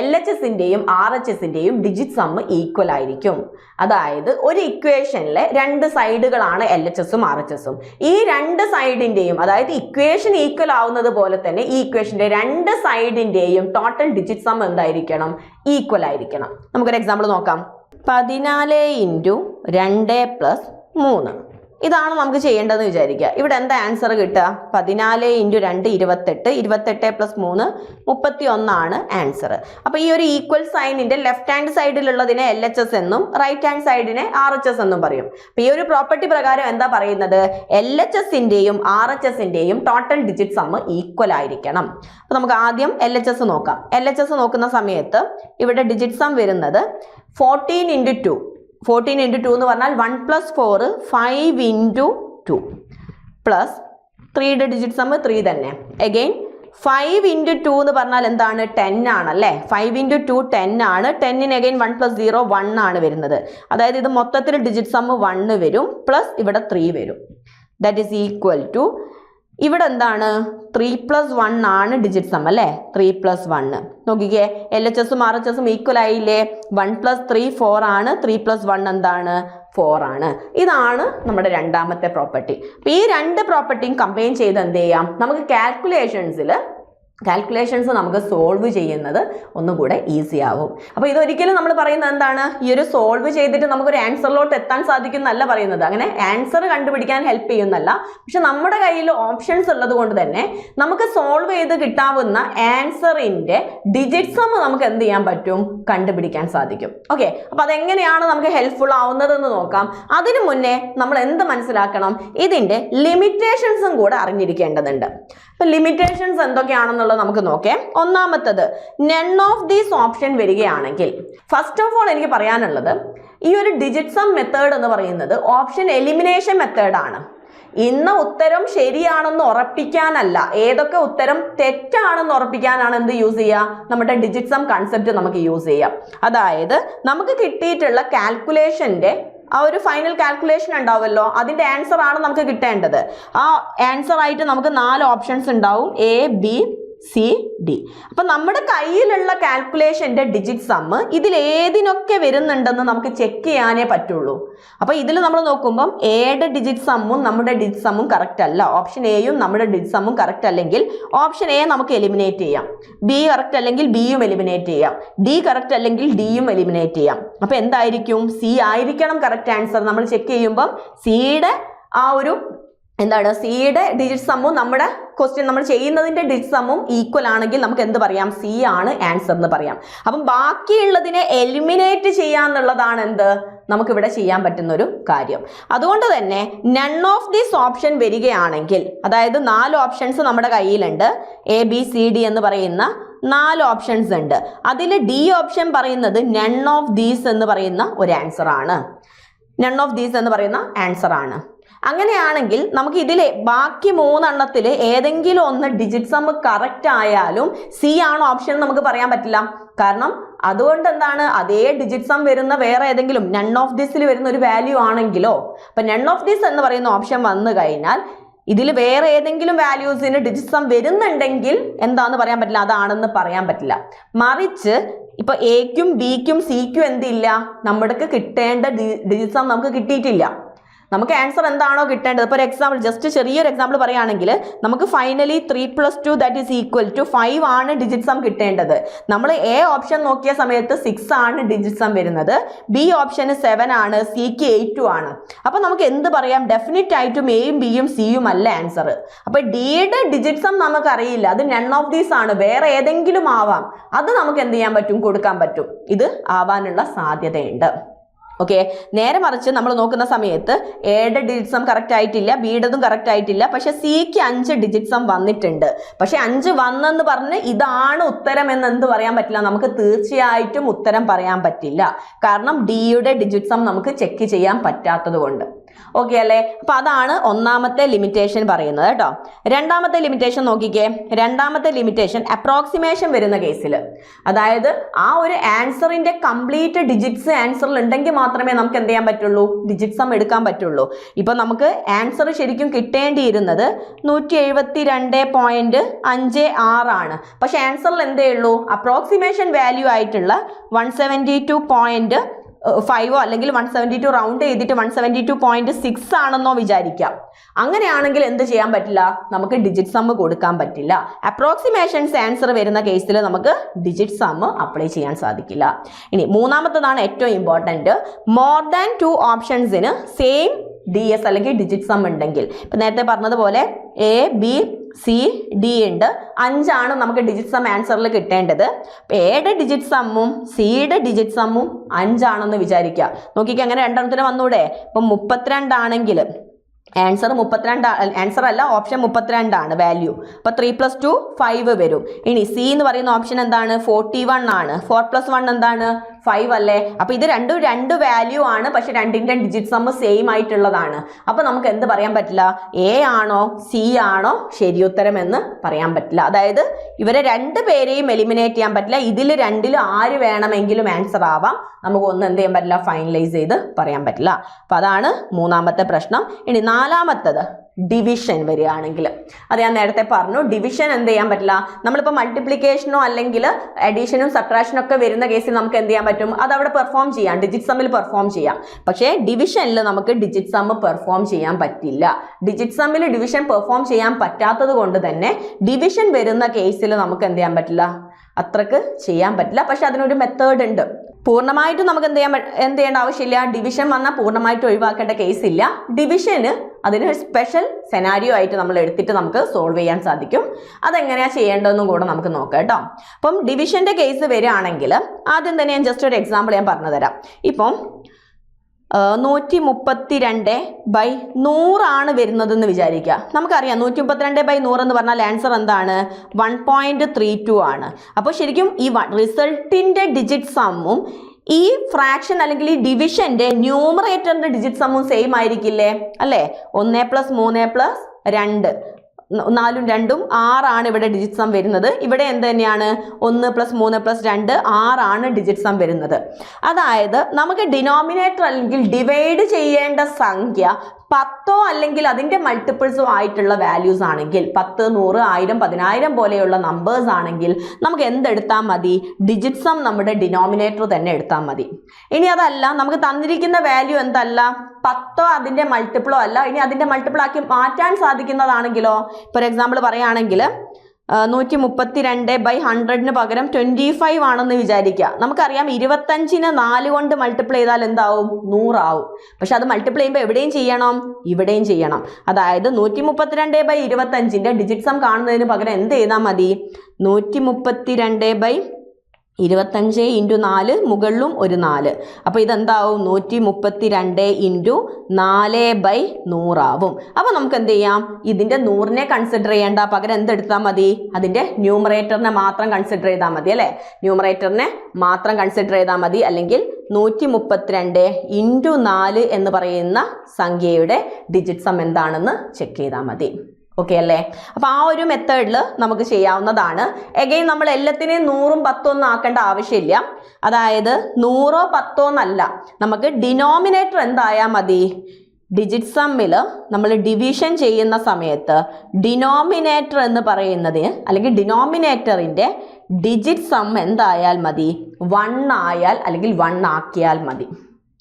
LHSന്റെയും RHSന്റെയും ഡിജിറ്റ് സം ഈക്വൽ ആയിരിക്കും. അതായത് ഒരു ഇക്വേഷനിലെ രണ്ട് സൈഡുകളാണ് LHSഉം RHSഉം. ഈ രണ്ട് സൈഡിന്റെയും, അതായത് ഇക്വേഷൻ ഈക്വൽ ആവുന്നത് പോലെ തന്നെ ഈ ഇക്വേഷന്റെ രണ്ട് സൈഡിന്റെയും ടോട്ടൽ ഡിജിറ്റ് സം എന്തായിരിക്കണം? ഈക്വൽ ആയിരിക്കണം. നമുക്കൊരു എക്സാമ്പിൾ നോക്കാം. 14 × 2 + 3 ഇതാണ് നമുക്ക് ചെയ്യേണ്ടതെന്ന് വിചാരിക്കുക. ഇവിടെ എന്താ ആൻസർ കിട്ടുക? 14 × 2 28, 28 + 3 31 ആണ് ആൻസർ. അപ്പോൾ ഈ ഒരു ഈക്വൽ സൈനിന്റെ ലെഫ്റ്റ് ഹാൻഡ് സൈഡിലുള്ളതിനെ LHS എന്നും റൈറ്റ് ഹാൻഡ് സൈഡിനെ RHS എന്നും പറയും. അപ്പോൾ ഈ ഒരു പ്രോപ്പർട്ടി പ്രകാരം എന്താ പറയുന്നത്? LHSന്റെയും RHSന്റെയും ടോട്ടൽ ഡിജിറ്റ് സം ഈക്വൽ ആയിരിക്കണം. അപ്പോൾ നമുക്ക് ആദ്യം LHS നോക്കാം. LHS നോക്കുന്ന സമയത്ത് ഇവിടെ ഡിജിറ്റ് സം വരുന്നത് 14 × 2. 14 × 2 എന്ന് പറഞ്ഞാൽ 1 + 4 5 × 2 പ്ലസ് 3യുടെ ഡിജിറ്റ് സം 3 തന്നെ. അഗെയിൻ 5 × 2 എന്ന് പറഞ്ഞാൽ എന്താണ്? 10 ആണ് അല്ലേ? 5 × 2 10 ആണ്. 10ന് അഗെയിൻ 1 + 0 1 ആണ് വരുന്നത്. അതായത് ഇത് മൊത്തത്തിൽ ഡിജിറ്റ് സം 1 വരും, പ്ലസ് ഇവിടെ 3 വരും. ദാറ്റ് ഈസ് ഈക്വൽ ടു ഇവിടെ എന്താണ്? 3 + 1 ആണ് ഡിജിറ്റ് സം അല്ലേ? 3 + 1. നോക്കിക്കേ, LHSഉം RHSഉം ഈക്വൽ ആയില്ലേ? 1 + 3 4 ആണ്. 3 + 1 എന്താണ്? 4 ആണ്. ഇതാണ് നമ്മുടെ രണ്ടാമത്തെ പ്രോപ്പർട്ടി. അപ്പോൾ ഈ രണ്ട് പ്രോപ്പർട്ടിയും കമ്പൈൻ ചെയ്ത് എന്ത് ചെയ്യാം? നമുക്ക് കാൽക്കുലേഷൻസ് നമുക്ക് സോൾവ് ചെയ്യുന്നത് ഒന്നുകൂടെ ഈസി ആവും. അപ്പോൾ ഇതൊരിക്കലും നമ്മൾ പറയുന്നത് എന്താണ്? ഈ ഒരു സോൾവ് ചെയ്തിട്ട് നമുക്കൊരു ആൻസറിലോട്ട് എത്താൻ സാധിക്കും എന്നല്ല പറയുന്നത്. അങ്ങനെ ആൻസർ കണ്ടുപിടിക്കാൻ ഹെൽപ്പ് ചെയ്യുന്നല്ല. പക്ഷെ നമ്മുടെ കയ്യിൽ ഓപ്ഷൻസ് ഉള്ളത് കൊണ്ട് തന്നെ നമുക്ക് സോൾവ് ചെയ്ത് കിട്ടാവുന്ന ആൻസറിന്റെ ഡിജിറ്റ് സം നമുക്ക് എന്ത് ചെയ്യാൻ പറ്റും? കണ്ടുപിടിക്കാൻ സാധിക്കും. ഓക്കെ, അപ്പോൾ അതെങ്ങനെയാണ് നമുക്ക് ഹെൽപ്ഫുൾ ആവുന്നതെന്ന് നോക്കാം. അതിനു മുന്നേ നമ്മൾ എന്ത് മനസ്സിലാക്കണം? ഇതിന്റെ ലിമിറ്റേഷൻസും കൂടെ അറിഞ്ഞിരിക്കേണ്ടതുണ്ട്. അപ്പോൾ ലിമിറ്റേഷൻസ് എന്തൊക്കെയാണെന്നുള്ളത് നമുക്ക് നോക്കാം. ഒന്നാമത്തത് നൺ ഓഫ് ദീസ് ഓപ്ഷൻ വരികയാണെങ്കിൽ, ഫസ്റ്റ് ഓഫ് ഓൾ എനിക്ക് പറയാനുള്ളത് ഈ ഒരു ഡിജിറ്റ് സം മെത്തേഡ് എന്ന് പറയുന്നത് ഓപ്ഷൻ എലിമിനേഷൻ മെത്തേഡാണ്. ഇന്ന ഉത്തരം ശരിയാണെന്ന് ഉറപ്പിക്കാനല്ല, ഏതൊക്കെ ഉത്തരം തെറ്റാണെന്ന് ഉറപ്പിക്കാനാണ് എന്ത് യൂസ് ചെയ്യുക? നമ്മുടെ ഡിജിറ്റ് സം കൺസെപ്റ്റ് നമുക്ക് യൂസ് ചെയ്യാം. അതായത് നമുക്ക് കിട്ടിയിട്ടുള്ള കാൽക്കുലേഷന്റെ ആ ഒരു ഫൈനൽ കാൽക്കുലേഷൻ ഉണ്ടാവുമല്ലോ, അതിന്റെ ആൻസർ ആണ് നമുക്ക് കിട്ടേണ്ടത്. ആ ആൻസർ ആയിട്ട് നമുക്ക് 4 ഓപ്ഷൻസ് ഉണ്ടാവും, A, B, C, D. അപ്പം നമ്മുടെ കയ്യിലുള്ള കാൽക്കുലേഷന്റെ ഡിജിറ്റ് സം ഇതിൽ ഏതിനൊക്കെ വരുന്നുണ്ടെന്ന് നമുക്ക് ചെക്ക് ചെയ്യാനേ പറ്റുള്ളൂ. അപ്പോൾ ഇതിൽ നമ്മൾ നോക്കുമ്പം എയുടെ ഡിജിറ്റ് സമ്മും നമ്മുടെ ഡിജിറ്റ് സമ്മും കറക്റ്റ് അല്ല, ഓപ്ഷൻ എയും നമ്മുടെ ഡിജിറ്റ് സമ്മും കറക്റ്റ് അല്ലെങ്കിൽ ഓപ്ഷൻ എ നമുക്ക് എലിമിനേറ്റ് ചെയ്യാം, ബി കറക്റ്റ് അല്ലെങ്കിൽ ബിയും എലിമിനേറ്റ് ചെയ്യാം, ഡി കറക്റ്റ് അല്ലെങ്കിൽ ഡിയും എലിമിനേറ്റ് ചെയ്യാം. അപ്പോൾ എന്തായിരിക്കും? സി ആയിരിക്കണം കറക്റ്റ് ആൻസർ. നമ്മൾ ചെക്ക് ചെയ്യുമ്പം സിയുടെ ആ ഒരു എന്താണ്? സിയുടെ ഡിജിറ്റ് സമ്മും നമ്മുടെ ക്വസ്റ്റ്യൻ നമ്മൾ ചെയ്യുന്നതിന്റെ ഡിജിറ്റ് സമ്മും ഈക്വൽ ആണെങ്കിൽ നമുക്ക് എന്ത് പറയാം? സി ആണ് ആൻസർ എന്ന് പറയാം. അപ്പം ബാക്കിയുള്ളതിനെ എലിമിനേറ്റ് ചെയ്യാന്നുള്ളതാണ് എന്ത് നമുക്കിവിടെ ചെയ്യാൻ പറ്റുന്ന ഒരു കാര്യം. അതുകൊണ്ട് തന്നെ നൺ ഓഫ് ദീസ് ഓപ്ഷൻ വരികയാണെങ്കിൽ, അതായത് 4 ഓപ്ഷൻസ് നമ്മുടെ കയ്യിലുണ്ട്, A, B, C, D എന്ന് പറയുന്ന 4 ഓപ്ഷൻസ് ഉണ്ട്. അതിൽ ഡി ഓപ്ഷൻ പറയുന്നത് നൺ ഓഫ് ദീസ് എന്ന് പറയുന്ന ഒരു ആൻസർ ആണ്. നൺ ഓഫ് ദീസ് എന്ന് പറയുന്ന ആൻസർ ആണ്. അങ്ങനെയാണെങ്കിൽ നമുക്ക് ഇതിലെ ബാക്കി 3 എണ്ണത്തിൽ ഏതെങ്കിലും ഒന്ന് ഡിജിറ്റ് സം കറക്റ്റ് ആയാലും സി ആണ് ഓപ്ഷൻ നമുക്ക് പറയാൻ പറ്റില്ല. കാരണം അതുകൊണ്ട് എന്താണ്? അതേ ഡിജിറ്റ് സം വരുന്ന വേറെ ഏതെങ്കിലും നൺ ഓഫ് ദിസിൽ വരുന്ന ഒരു വാല്യൂ ആണെങ്കിലോ, അപ്പൊ നൺ ഓഫ് ദിസ് എന്ന് പറയുന്ന ഓപ്ഷൻ വന്നു കഴിഞ്ഞാൽ ഇതിൽ വേറെ ഏതെങ്കിലും വാല്യൂസിന് ഡിജിറ്റ് സം വരുന്നുണ്ടെങ്കിൽ എന്താന്ന് പറയാൻ പറ്റില്ല, അതാണെന്ന് പറയാൻ പറ്റില്ല. മറിച്ച് ഇപ്പൊ എക്കും ബിക്കും സിക്കും എന്തില്ല, നമ്മൾക്ക് കിട്ടേണ്ട ഡിജിറ്റ് സം നമുക്ക് കിട്ടിയിട്ടില്ല. നമുക്ക് ആൻസർ എന്താണോ കിട്ടേണ്ടത്. ഇപ്പോൾ ഒരു എക്സാമ്പിൾ, ജസ്റ്റ് ചെറിയൊരു എക്സാമ്പിൾ പറയുകയാണെങ്കിൽ നമുക്ക് ഫൈനലി 3+2 = 5 ആണ് ഡിജിറ്റ് സം കിട്ടേണ്ടത്. നമ്മൾ എ ഓപ്ഷൻ നോക്കിയ സമയത്ത് 6 ആണ് ഡിജിറ്റ് സം വരുന്നത്, ബി ഓപ്ഷന് 7 ആണ്, സിക്ക് 8 ആണ്. അപ്പൊ നമുക്ക് എന്ത് പറയാം, ഡെഫിനറ്റ് ആയിട്ടും എയും ബിയും സിയും അല്ല ആൻസർ. അപ്പൊ ഡിയുടെ ഡിജിറ്റ് സം നമുക്ക് അറിയില്ല, അത് നൺ ഓഫ് ദീസ് ആണ്, വേറെ ഏതെങ്കിലും ആവാം. അത് നമുക്ക് എന്ത് ചെയ്യാൻ പറ്റും, കൊടുക്കാൻ പറ്റും. ഇത് ആവാനുള്ള സാധ്യതയുണ്ട്. ഓക്കെ, നേരെ മറിച്ച് നമ്മൾ നോക്കുന്ന സമയത്ത് എയുടെ ഡിജിറ്റ് സം കറക്റ്റ് ആയിട്ടില്ല, ബിയുടേതും കറക്റ്റ് ആയിട്ടില്ല, പക്ഷെ സിക്ക് 5 ഡിജിറ്റ് സം വന്നിട്ടുണ്ട്. പക്ഷെ 5 വന്നെന്ന് പറഞ്ഞ് ഇതാണ് ഉത്തരം എന്ന് എന്ത് പറയാൻ പറ്റില്ല, നമുക്ക് തീർച്ചയായിട്ടും ഉത്തരം പറയാൻ പറ്റില്ല. കാരണം ഡിയുടെ ഡിജിറ്റ് സം നമുക്ക് ചെക്ക് ചെയ്യാൻ പറ്റാത്തത് കൊണ്ട്. ഓക്കെ അല്ലേ? അപ്പൊ അതാണ് ഒന്നാമത്തെ ലിമിറ്റേഷൻ പറയുന്നത് കേട്ടോ. രണ്ടാമത്തെ ലിമിറ്റേഷൻ നോക്കിക്കേ. രണ്ടാമത്തെ ലിമിറ്റേഷൻ അപ്രോക്സിമേഷൻ വരുന്ന കേസിൽ, അതായത് ആ ഒരു ആൻസറിന്റെ കംപ്ലീറ്റ് ഡിജിറ്റ്സ് ആൻസറിൽ ഉണ്ടെങ്കിൽ മാത്രമേ നമുക്ക് എന്ത് ചെയ്യാൻ പറ്റുള്ളൂ, ഡിജിറ്റ് സം എടുക്കാൻ പറ്റുള്ളൂ. ഇപ്പൊ നമുക്ക് ആൻസർ ശരിക്കും കിട്ടേണ്ടിയിരുന്നത് 172.56 ആണ്. പക്ഷെ ആൻസറിൽ എന്തേ ഉള്ളൂ, അപ്രോക്സിമേഷൻ വാല്യൂ ആയിട്ടുള്ള 172.5 അല്ലെങ്കിൽ 172 റൗണ്ട് ചെയ്തിട്ട് 172.6 ആണെന്നോ വിചാരിക്കാം. അങ്ങനെയാണെങ്കിൽ എന്ത് ചെയ്യാൻ പറ്റില്ല, നമുക്ക് ഡിജിറ്റ് സം കൊടുക്കാൻ പറ്റില്ല. അപ്രോക്സിമേഷൻസ് ആൻസർ വരുന്ന കേസിൽ നമുക്ക് ഡിജിറ്റ് സം അപ്ലൈ ചെയ്യാൻ സാധിക്കില്ല. ഇനി മൂന്നാമത്തതാണ് ഏറ്റവും ഇമ്പോർട്ടൻറ്റ്. മോർ ദാൻ 2 ഓപ്ഷൻസിന് സെയിം DS അല്ലെങ്കിൽ ഡിജിറ്റ് സം ഉണ്ടെങ്കിൽ, ഇപ്പം നേരത്തെ പറഞ്ഞതുപോലെ എ ബി സി ഡി ഉണ്ട്, 5 ആണ് നമുക്ക് ഡിജിറ്റ് സം ആൻസറിൽ കിട്ടേണ്ടത്. എയുടെ ഡിജിറ്റ് സമ്മും സിയുടെ ഡിജിറ്റ് സമ്മും 5 ആണെന്ന് വിചാരിക്കുക. നോക്കിക്കുക, അങ്ങനെ രണ്ടെണ്ണത്തിന് വന്നൂടെ. ഇപ്പം 32 ആണെങ്കിൽ ആൻസർ 32, ആൻസർ അല്ല ഓപ്ഷൻ 32 ആണ് വാല്യൂ. അപ്പൊ 3+2 5 വരും. ഇനി സി എന്ന് പറയുന്ന ഓപ്ഷൻ എന്താണ്, 41 ആണ്. 4+1 എന്താണ്, 5 അല്ലേ? അപ്പൊ ഇത് രണ്ട് വാല്യൂ ആണ്, പക്ഷെ രണ്ടിന്റെ ഡിജിറ്റ് സം സെയിം ആയിട്ടുള്ളതാണ്. അപ്പൊ നമുക്ക് എന്ത് പറയാൻ പറ്റില്ല, എ ആണോ സി ആണോ ശരിയുത്തരം എന്ന് പറയാൻ പറ്റില്ല. അതായത് ഇവരെ രണ്ടുപേരെയും എലിമിനേറ്റ് ചെയ്യാൻ പറ്റില്ല. ഇതിൽ രണ്ടിലും ആര് വേണമെങ്കിലും ആൻസർ ആവാം. നമുക്ക് ഒന്നും എന്ത് ചെയ്യാൻ പറ്റില്ല, ഫൈനലൈസ് ചെയ്ത് പറയാൻ പറ്റില്ല. അപ്പൊ അതാണ് മൂന്നാമത്തെ പ്രശ്നം. ഇനി നാലാമത്തത് ഡിവിഷൻ വരികയാണെങ്കിൽ, അത് ഞാൻ നേരത്തെ പറഞ്ഞു, ഡിവിഷൻ എന്ത് ചെയ്യാൻ പറ്റില്ല. നമ്മളിപ്പോൾ മൾട്ടിപ്ലിക്കേഷനോ അല്ലെങ്കിൽ അഡീഷനും സബ്ട്രാക്ഷനും ഒക്കെ വരുന്ന കേസിൽ നമുക്ക് എന്ത് ചെയ്യാൻ പറ്റും, അത് അവിടെ പെർഫോം ചെയ്യാം, ഡിജിറ്റ് സമ്മിൽ പെർഫോം ചെയ്യാം. പക്ഷേ ഡിവിഷനിൽ നമുക്ക് ഡിജിറ്റ് സം പെർഫോം ചെയ്യാൻ പറ്റില്ല. ഡിജിറ്റ് സമ്മിൽ ഡിവിഷൻ പെർഫോം ചെയ്യാൻ പറ്റാത്തത് കൊണ്ട് തന്നെ ഡിവിഷൻ വരുന്ന കേസിൽ നമുക്ക് എന്ത് ചെയ്യാൻ പറ്റില്ല, അത്രക്ക് ചെയ്യാൻ പറ്റില്ല. പക്ഷെ അതിനൊരു മെത്തേഡ് ഉണ്ട്. പൂർണ്ണമായിട്ടും നമുക്ക് എന്ത് ചെയ്യേണ്ട ആവശ്യമില്ല. ഡിവിഷൻ വന്നാൽ പൂർണ്ണമായിട്ട് ഒഴിവാക്കേണ്ട കേസ് ഇല്ല. ഡിവിഷന് അതിന് സ്പെഷ്യൽ സെനാരിയോ ആയിട്ട് നമ്മൾ എടുത്തിട്ട് നമുക്ക് സോൾവ് ചെയ്യാൻ സാധിക്കും. അതെങ്ങനെയാണ് ചെയ്യേണ്ടതെന്നും കൂടെ നമുക്ക് നോക്കാം കേട്ടോ. അപ്പം ഡിവിഷന്റെ കേസ് വരികയാണെങ്കിൽ ആദ്യം തന്നെ ഞാൻ ജസ്റ്റ് ഒരു എക്സാമ്പിൾ ഞാൻ പറഞ്ഞു തരാം. ഇപ്പം 132/100 ആണ് വരുന്നതെന്ന് വിചാരിക്കുക. നമുക്കറിയാം 132/100 എന്ന് പറഞ്ഞാൽ ആൻസർ എന്താണ്, 1.32 ആണ്. അപ്പോൾ ശരിക്കും ഈ റിസൾട്ടിന്റെ ഡിജിറ്റ് സമ്മും ഈ ഫ്രാക്ഷൻ അല്ലെങ്കിൽ ഈ ഡിവിഷന്റെ ന്യൂമറേറ്ററിന്റെ ഡിജിറ്റ് സമ്മും സെയിം ആയിരിക്കില്ലേ, അല്ലേ? 1 + 3 + 2 4 ഉം 2 ഉം 6 ആണ് ഇവിടെ ഡിജിറ്റ് സം വരുന്നത്. ഇവിടെ എന്ത് തന്നെയാണ്, 1 + 3 + 2 6 ആണ് ഡിജിറ്റ് സം വരുന്നത്. അതായത് നമുക്ക് ഡിനോമിനേറ്റർ അല്ലെങ്കിൽ ഡിവൈഡ് ചെയ്യേണ്ട സംഖ്യ 10 അല്ലെങ്കിൽ അതിന്റെ മൾട്ടിപ്പിൾസോ ആയിട്ടുള്ള വാല്യൂസ് ആണെങ്കിൽ, 10, 100, 1000, 10000 പോലെയുള്ള നമ്പേഴ്സ് ആണെങ്കിൽ നമുക്ക് എന്തെടുത്താൽ മതി, ഡിജിറ്റ് സം നമ്മുടെ ഡിനോമിനേറ്റർ തന്നെ എടുത്താൽ മതി. ഇനി അതല്ല, നമുക്ക് തന്നിരിക്കുന്ന വാല്യൂ എന്തല്ല, 10 അതിന്റെ മൾട്ടിപ്പിളോ അല്ല, ഇനി അതിന്റെ മൾട്ടിപ്പിൾ ആക്കി മാറ്റാൻ സാധിക്കുന്നതാണെങ്കിലോ, ഫോർ എക്സാമ്പിൾ പറയുകയാണെങ്കിൽ 132/100 പകരം 25 ആണെന്ന് വിചാരിക്കുക. നമുക്കറിയാം 25നെ 4 കൊണ്ട് മൾട്ടിപ്ലൈ ചെയ്താൽ എന്താവും, 100 ആവും. പക്ഷെ അത് മൾട്ടിപ്ലൈ ചെയ്യുമ്പോൾ എവിടെയും ചെയ്യണം, ഇവിടെയും ചെയ്യണം. അതായത് 132/25ന്റെ ഡിജിറ്റ് സം കാണുന്നതിന് പകരം എന്ത് ചെയ്താൽ മതി, 132/25 × 4 മുകളിലും ഒരു 4. അപ്പോൾ ഇതെന്താവും, 132 × 4/100 ആവും. അപ്പോൾ നമുക്ക് എന്ത് ചെയ്യാം, ഇതിൻ്റെ 100നെ കൺസിഡർ ചെയ്യേണ്ട, പകരം എന്തെടുത്താൽ മതി, അതിൻ്റെ ന്യൂമറേറ്ററിനെ മാത്രം കൺസിഡർ ചെയ്താൽ മതി, അല്ലേ? ന്യൂമറേറ്ററിനെ മാത്രം കൺസിഡർ ചെയ്താൽ മതി. അല്ലെങ്കിൽ 132 × 4 എന്ന് പറയുന്ന സംഖ്യയുടെ ഡിജിറ്റ് സം എന്താണെന്ന് ചെക്ക് ചെയ്താൽ മതി. ഓക്കെ അല്ലേ? അപ്പോൾ ആ ഒരു മെത്തേഡിൽ നമുക്ക് ചെയ്യാവുന്നതാണ്. എഗെയിൻ നമ്മൾ എല്ലാത്തിനെയും 100ഉം 10ഉം ഒന്നും ആക്കേണ്ട ആവശ്യമില്ല. അതായത് 100ഓ 10ഓ എന്നല്ല, നമുക്ക് ഡിനോമിനേറ്റർ എന്തായാൽ മതി, ഡിജിറ്റ് സമ്മിൽ നമ്മൾ ഡിവിഷൻ ചെയ്യുന്ന സമയത്ത് ഡിനോമിനേറ്റർ എന്ന് പറയുന്നത് അല്ലെങ്കിൽ ഡിനോമിനേറ്ററിൻ്റെ ഡിജിറ്റ് സം എന്തായാൽ മതി? 1 ആയാൽ അല്ലെങ്കിൽ 1 ആക്കിയാൽ മതി.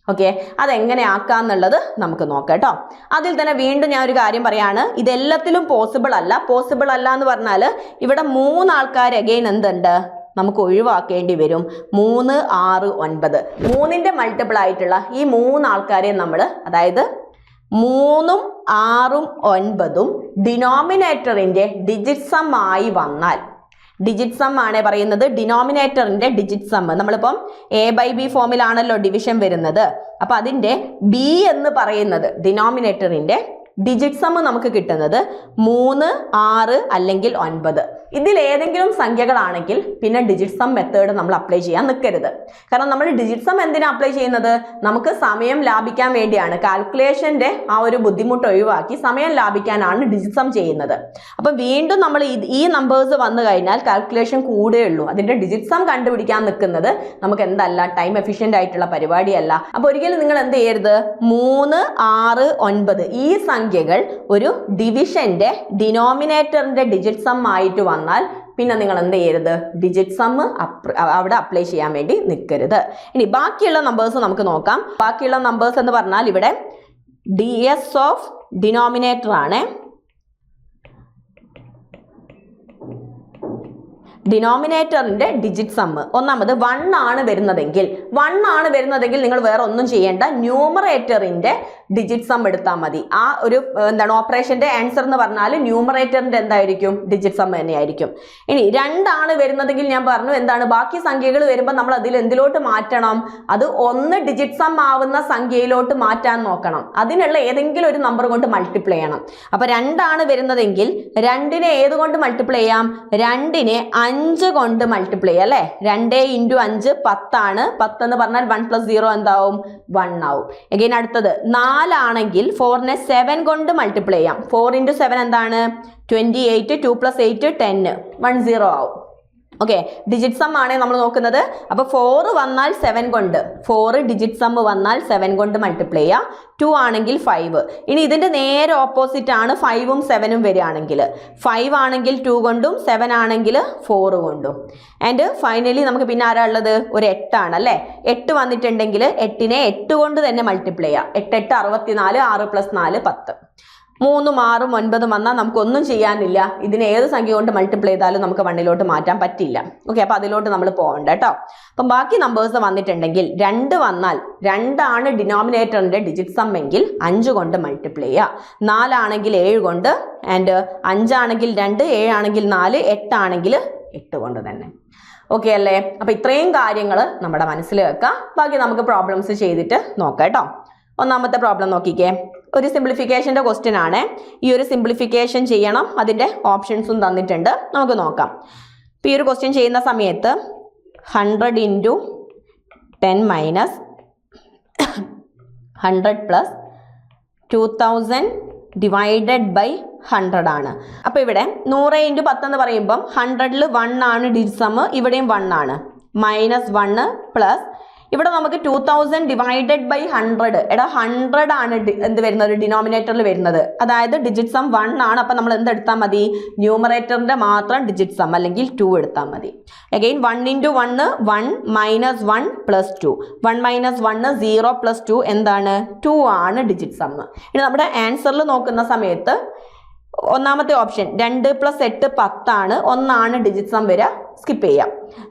ഓക്കെ, അതെങ്ങനെ ആക്കാന്നുള്ളത് നമുക്ക് നോക്കാം കേട്ടോ. അതിൽ തന്നെ വീണ്ടും ഞാൻ ഒരു കാര്യം പറയാണ്, ഇതെല്ലാത്തിലും പോസിബിൾ അല്ല. പോസിബിൾ അല്ല എന്ന് പറഞ്ഞാൽ ഇവിടെ 3 ആൾക്കാർ അഗെയിൻ എന്തുണ്ട്, നമുക്ക് ഒഴിവാക്കേണ്ടി വരും. 3, 6, 9 3ന്റെ മൾട്ടിപ്പിൾ ആയിട്ടുള്ള ഈ 3 ആൾക്കാരെ നമ്മൾ, അതായത് 3ഉം 6ഉം 9ഉം ഡിനോമിനേറ്ററിൻ്റെ ഡിജിറ്റ് സം ആയി വന്നാൽ, ഡിജിറ്റ് സം ആണ് പറയുന്നത്, ഡിനോമിനേറ്ററിന്റെ ഡിജിറ്റ് സം. നമ്മളിപ്പം A/B ഫോമിലാണല്ലോ ഡിവിഷൻ വരുന്നത്. അപ്പൊ അതിന്റെ B എന്ന് പറയുന്നത് ഡിനോമിനേറ്ററിന്റെ ഡിജിറ്റ് സം നമുക്ക് കിട്ടുന്നത് 3, 6 അല്ലെങ്കിൽ 9. ഇതിൽ ഏതെങ്കിലും സംഖ്യകളാണെങ്കിൽ പിന്നെ ഡിജിറ്റ് സം മെത്തേഡ് നമ്മൾ അപ്ലൈ ചെയ്യാൻ നിൽക്കരുത്. കാരണം നമ്മൾ ഡിജിറ്റ് സം എന്തിനാ അപ്ലൈ ചെയ്യുന്നത്? നമുക്ക് സമയം ലാഭിക്കാൻ വേണ്ടിയാണ്. കാൽക്കുലേഷന്റെ ആ ഒരു ബുദ്ധിമുട്ട് ഒഴിവാക്കി സമയം ലാഭിക്കാനാണ് ഡിജിറ്റ് സം ചെയ്യുന്നത്. അപ്പൊ വീണ്ടും നമ്മൾ ഈ നമ്പേഴ്സ് വന്നു കഴിഞ്ഞാൽ കാൽക്കുലേഷൻ കൂടുകയുള്ളൂ. അതിന്റെ ഡിജിറ്റ് സം കണ്ടുപിടിക്കാൻ നിൽക്കുന്നത് നമുക്ക് എന്തല്ല, ടൈം എഫിഷ്യന്റ് ആയിട്ടുള്ള പരിപാടിയല്ല. അപ്പൊ ഒരിക്കലും നിങ്ങൾ എന്ത് ചെയ്യരുത്, 3, 6, 9 ഈ സംഖ്യകൾ ഒരു ഡിവിഷന്റെ ഡിനോമിനേറ്ററിന്റെ ഡിജിറ്റ് സം ആയിട്ട് വന്നാൽ പിന്നെ നിങ്ങൾ എന്ത് ചെയ്യരുത്, ഡിജിറ്റ് സം അവിടെ അപ്ലൈ ചെയ്യാൻ വേണ്ടി നിൽക്കരുത്. ഇനി ബാക്കിയുള്ള നമ്പേഴ്സ് നമുക്ക് നോക്കാം. ബാക്കിയുള്ള നമ്പേഴ്സ് എന്ന് പറഞ്ഞാൽ ഇവിടെ DS ഓഫ് ഡിനോമിനേറ്റർ ആണ്. ഡിനോമിനേറ്ററിന്റെ ഡിജിറ്റ് സം ഒന്നാമത് 1 ആണ് വരുന്നതെങ്കിൽ, 1 ആണ് വരുന്നതെങ്കിൽ നിങ്ങൾ വേറെ ഒന്നും ചെയ്യേണ്ട, ന്യൂമറേറ്ററിന്റെ ഡിജിറ്റ് സം എടുത്താൽ മതി. ആ ഒരു എന്താണ് ഓപ്പറേഷന്റെ ആൻസർ എന്ന് പറഞ്ഞാൽ ന്യൂമറേറ്ററിന്റെ എന്തായിരിക്കും, ഡിജിറ്റ് സം തന്നെയായിരിക്കും. ഇനി 2 ആണ് വരുന്നതെങ്കിൽ ഞാൻ പറഞ്ഞു എന്താണ്, ബാക്കി സംഖ്യകൾ വരുമ്പോൾ നമ്മൾ അതിൽ എന്തിലോട്ട് മാറ്റണം, അത് 1 ഡിജിറ്റ് സം ആവുന്ന സംഖ്യയിലോട്ട് മാറ്റാൻ നോക്കണം. അതിനുള്ള ഏതെങ്കിലും ഒരു നമ്പർ കൊണ്ട് മൾട്ടിപ്ലൈ ചെയ്യണം. അപ്പൊ 2 ആണ് വരുന്നതെങ്കിൽ 2നെ ഏത് കൊണ്ട് മൾട്ടിപ്ലൈ ചെയ്യാം, 2നെ 5 കൊണ്ട് മൾട്ടിപ്ലൈ ചെയ്യാം അല്ലേ. 2 × 5 10 ആണ്. 10 എന്ന് പറഞ്ഞാൽ 1 + 0 എന്താവും, 1 ആവും. അഗൈൻ അടുത്തത് 4 ആണെങ്കിൽ 4നെ 7 കൊണ്ട് മൾട്ടിപ്ലൈ ചെയ്യാം. 4 × 7 എന്താണ്, 28. 2 + 8 10, 10 ആവും. ഓക്കെ, ഡിജിറ്റ് സം ആണ് നമ്മൾ നോക്കുന്നത്. അപ്പൊ 4 വന്നാൽ 7 കൊണ്ട്, 4 ഡിജിറ്റ് സം വന്നാൽ 7 കൊണ്ട് മൾട്ടിപ്ലൈ ചെയ്യാം. 2 ആണെങ്കിൽ 5. ഇനി ഇതിന്റെ നേരെ ഓപ്പോസിറ്റ് ആണ് 5ഉം 7ഉം വരികയാണെങ്കിൽ, 5 ആണെങ്കിൽ 2 കൊണ്ടും 7 ആണെങ്കിൽ 4 കൊണ്ടും. ആൻഡ് ഫൈനലി നമുക്ക് പിന്നെ ആരാ ഉള്ളത്, ഒരു 8 ആണ് അല്ലേ. 8 വന്നിട്ടുണ്ടെങ്കിൽ 8നെ 8 കൊണ്ട് തന്നെ മൾട്ടിപ്ലൈ ചെയ്യാം. 8 8 64, 6 + 4 10. 3ഉം 6ഉം 9ഉം വന്നാൽ നമുക്കൊന്നും ചെയ്യാനില്ല. ഇതിനെ ഏത് സംഖ്യ കൊണ്ട് മൾട്ടിപ്ലൈ ചെയ്താലും നമുക്ക് 1ലോട്ട് മാറ്റാൻ പറ്റില്ല. ഓക്കെ, അപ്പൊ അതിലോട്ട് നമ്മൾ പോകണ്ട കേട്ടോ. അപ്പം ബാക്കി നമ്പേഴ്സ് വന്നിട്ടുണ്ടെങ്കിൽ 2 വന്നാൽ, 2 ആണ് ഡിനോമിനേറ്ററിന്റെ ഡിജിറ്റ് സം എങ്കിൽ 5 കൊണ്ട് മൾട്ടിപ്ലൈ ചെയ്യുക. 4 ആണെങ്കിൽ 7 കൊണ്ട്, ആൻഡ് 5 ആണെങ്കിൽ 2, 7 ആണെങ്കിൽ 4, 8 ആണെങ്കിൽ 8 കൊണ്ട് തന്നെ. ഓക്കെ അല്ലേ. അപ്പൊ ഇത്രയും കാര്യങ്ങൾ നമ്മുടെ മനസ്സിൽ വെക്കാം. ബാക്കി നമുക്ക് പ്രോബ്ലംസ് ചെയ്തിട്ട് നോക്കാം കേട്ടോ. ഒന്നാമത്തെ പ്രോബ്ലം നോക്കിക്കേ, ഒരു സിംപ്ലിഫിക്കേഷൻ്റെ ക്വസ്റ്റ്യൻ ആണ്. ഈ ഒരു സിംപ്ലിഫിക്കേഷൻ ചെയ്യണം, അതിൻ്റെ ഓപ്ഷൻസും തന്നിട്ടുണ്ട്, നമുക്ക് നോക്കാം. ഇപ്പോൾ ഈ ഒരു ക്വസ്റ്റ്യൻ ചെയ്യുന്ന സമയത്ത് 100 × 10 - 100 + 2000 / 100 ആണ്. അപ്പോൾ ഇവിടെ 100 × 10 എന്ന് പറയുമ്പം 100ൽ 1 ആണ് ഡിജിറ്റ് സം, ഇവിടെയും 1 ആണ്. -1 പ്ലസ് ഇവിടെ നമുക്ക് 2000 / 100. എടാ 100 ആണ് എന്ത് വരുന്നത്, ഡിനോമിനേറ്ററിൽ വരുന്നത്. അതായത് ഡിജിറ്റ് സം 1 ആണ്. അപ്പം നമ്മൾ എന്തെടുത്താൽ മതി, ന്യൂമറേറ്ററിന്റെ മാത്രം ഡിജിറ്റ് സം അല്ലെങ്കിൽ 2 എടുത്താൽ മതി. അഗെയിൻ 1 × 1 1 -1 + 2. 1 - 1 0 + 2 എന്താണ്, 2 ആണ് ഡിജിറ്റ് സം. ഇനി നമ്മുടെ ആൻസറിൽ നോക്കുന്ന സമയത്ത് ഒന്നാമത്തെ ഓപ്ഷൻ 2 + 8 10 ആണ്. 1 ആണ് ഡിജിറ്റ് സം വരിക, സ്കിപ്പ് ചെയ്യാം.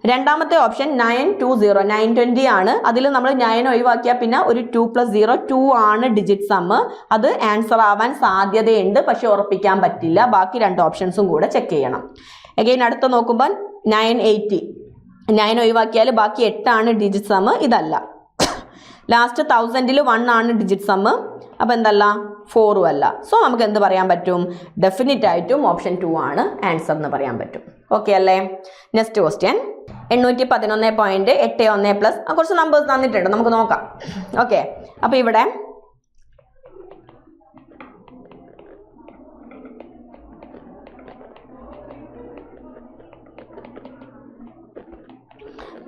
രണ്ടാമത്തെ ഓപ്ഷൻ 920 920 ആണ്. അതിൽ നമ്മൾ 9 ഒഴിവാക്കിയാൽ പിന്നെ ഒരു 2 + 0 2 ആണ് ഡിജിറ്റ് സം. അത് ആൻസർ ആവാൻ സാധ്യതയുണ്ട്, പക്ഷെ ഉറപ്പിക്കാൻ പറ്റില്ല. ബാക്കി 2 ഓപ്ഷൻസും കൂടെ ചെക്ക് ചെയ്യണം. അഗെയിൻ അടുത്ത നോക്കുമ്പോൾ 980 9 ഒഴിവാക്കിയാൽ ബാക്കി 8 ആണ് ഡിജിറ്റ് സം, ഇതല്ല. ലാസ്റ്റ് 1000ൽ 1 ആണ് ഡിജിറ്റ് സം, അപ്പോൾ എന്തല്ല, 4ഉം അല്ല. സോ നമുക്ക് എന്ത് പറയാൻ പറ്റും, ഡെഫിനറ്റ് ആയിട്ടും ഓപ്ഷൻ 2 ആണ് ആൻസർ എന്ന് പറയാൻ പറ്റും. ഓക്കെ അല്ലേ. നെക്സ്റ്റ് ക്വസ്റ്റ്യൻ 811.81 പ്ലസ് കുറച്ച് നമ്പേഴ്സ് തന്നിട്ടുണ്ട്, നമുക്ക് നോക്കാം. ഓക്കെ, അപ്പോൾ ഇവിടെ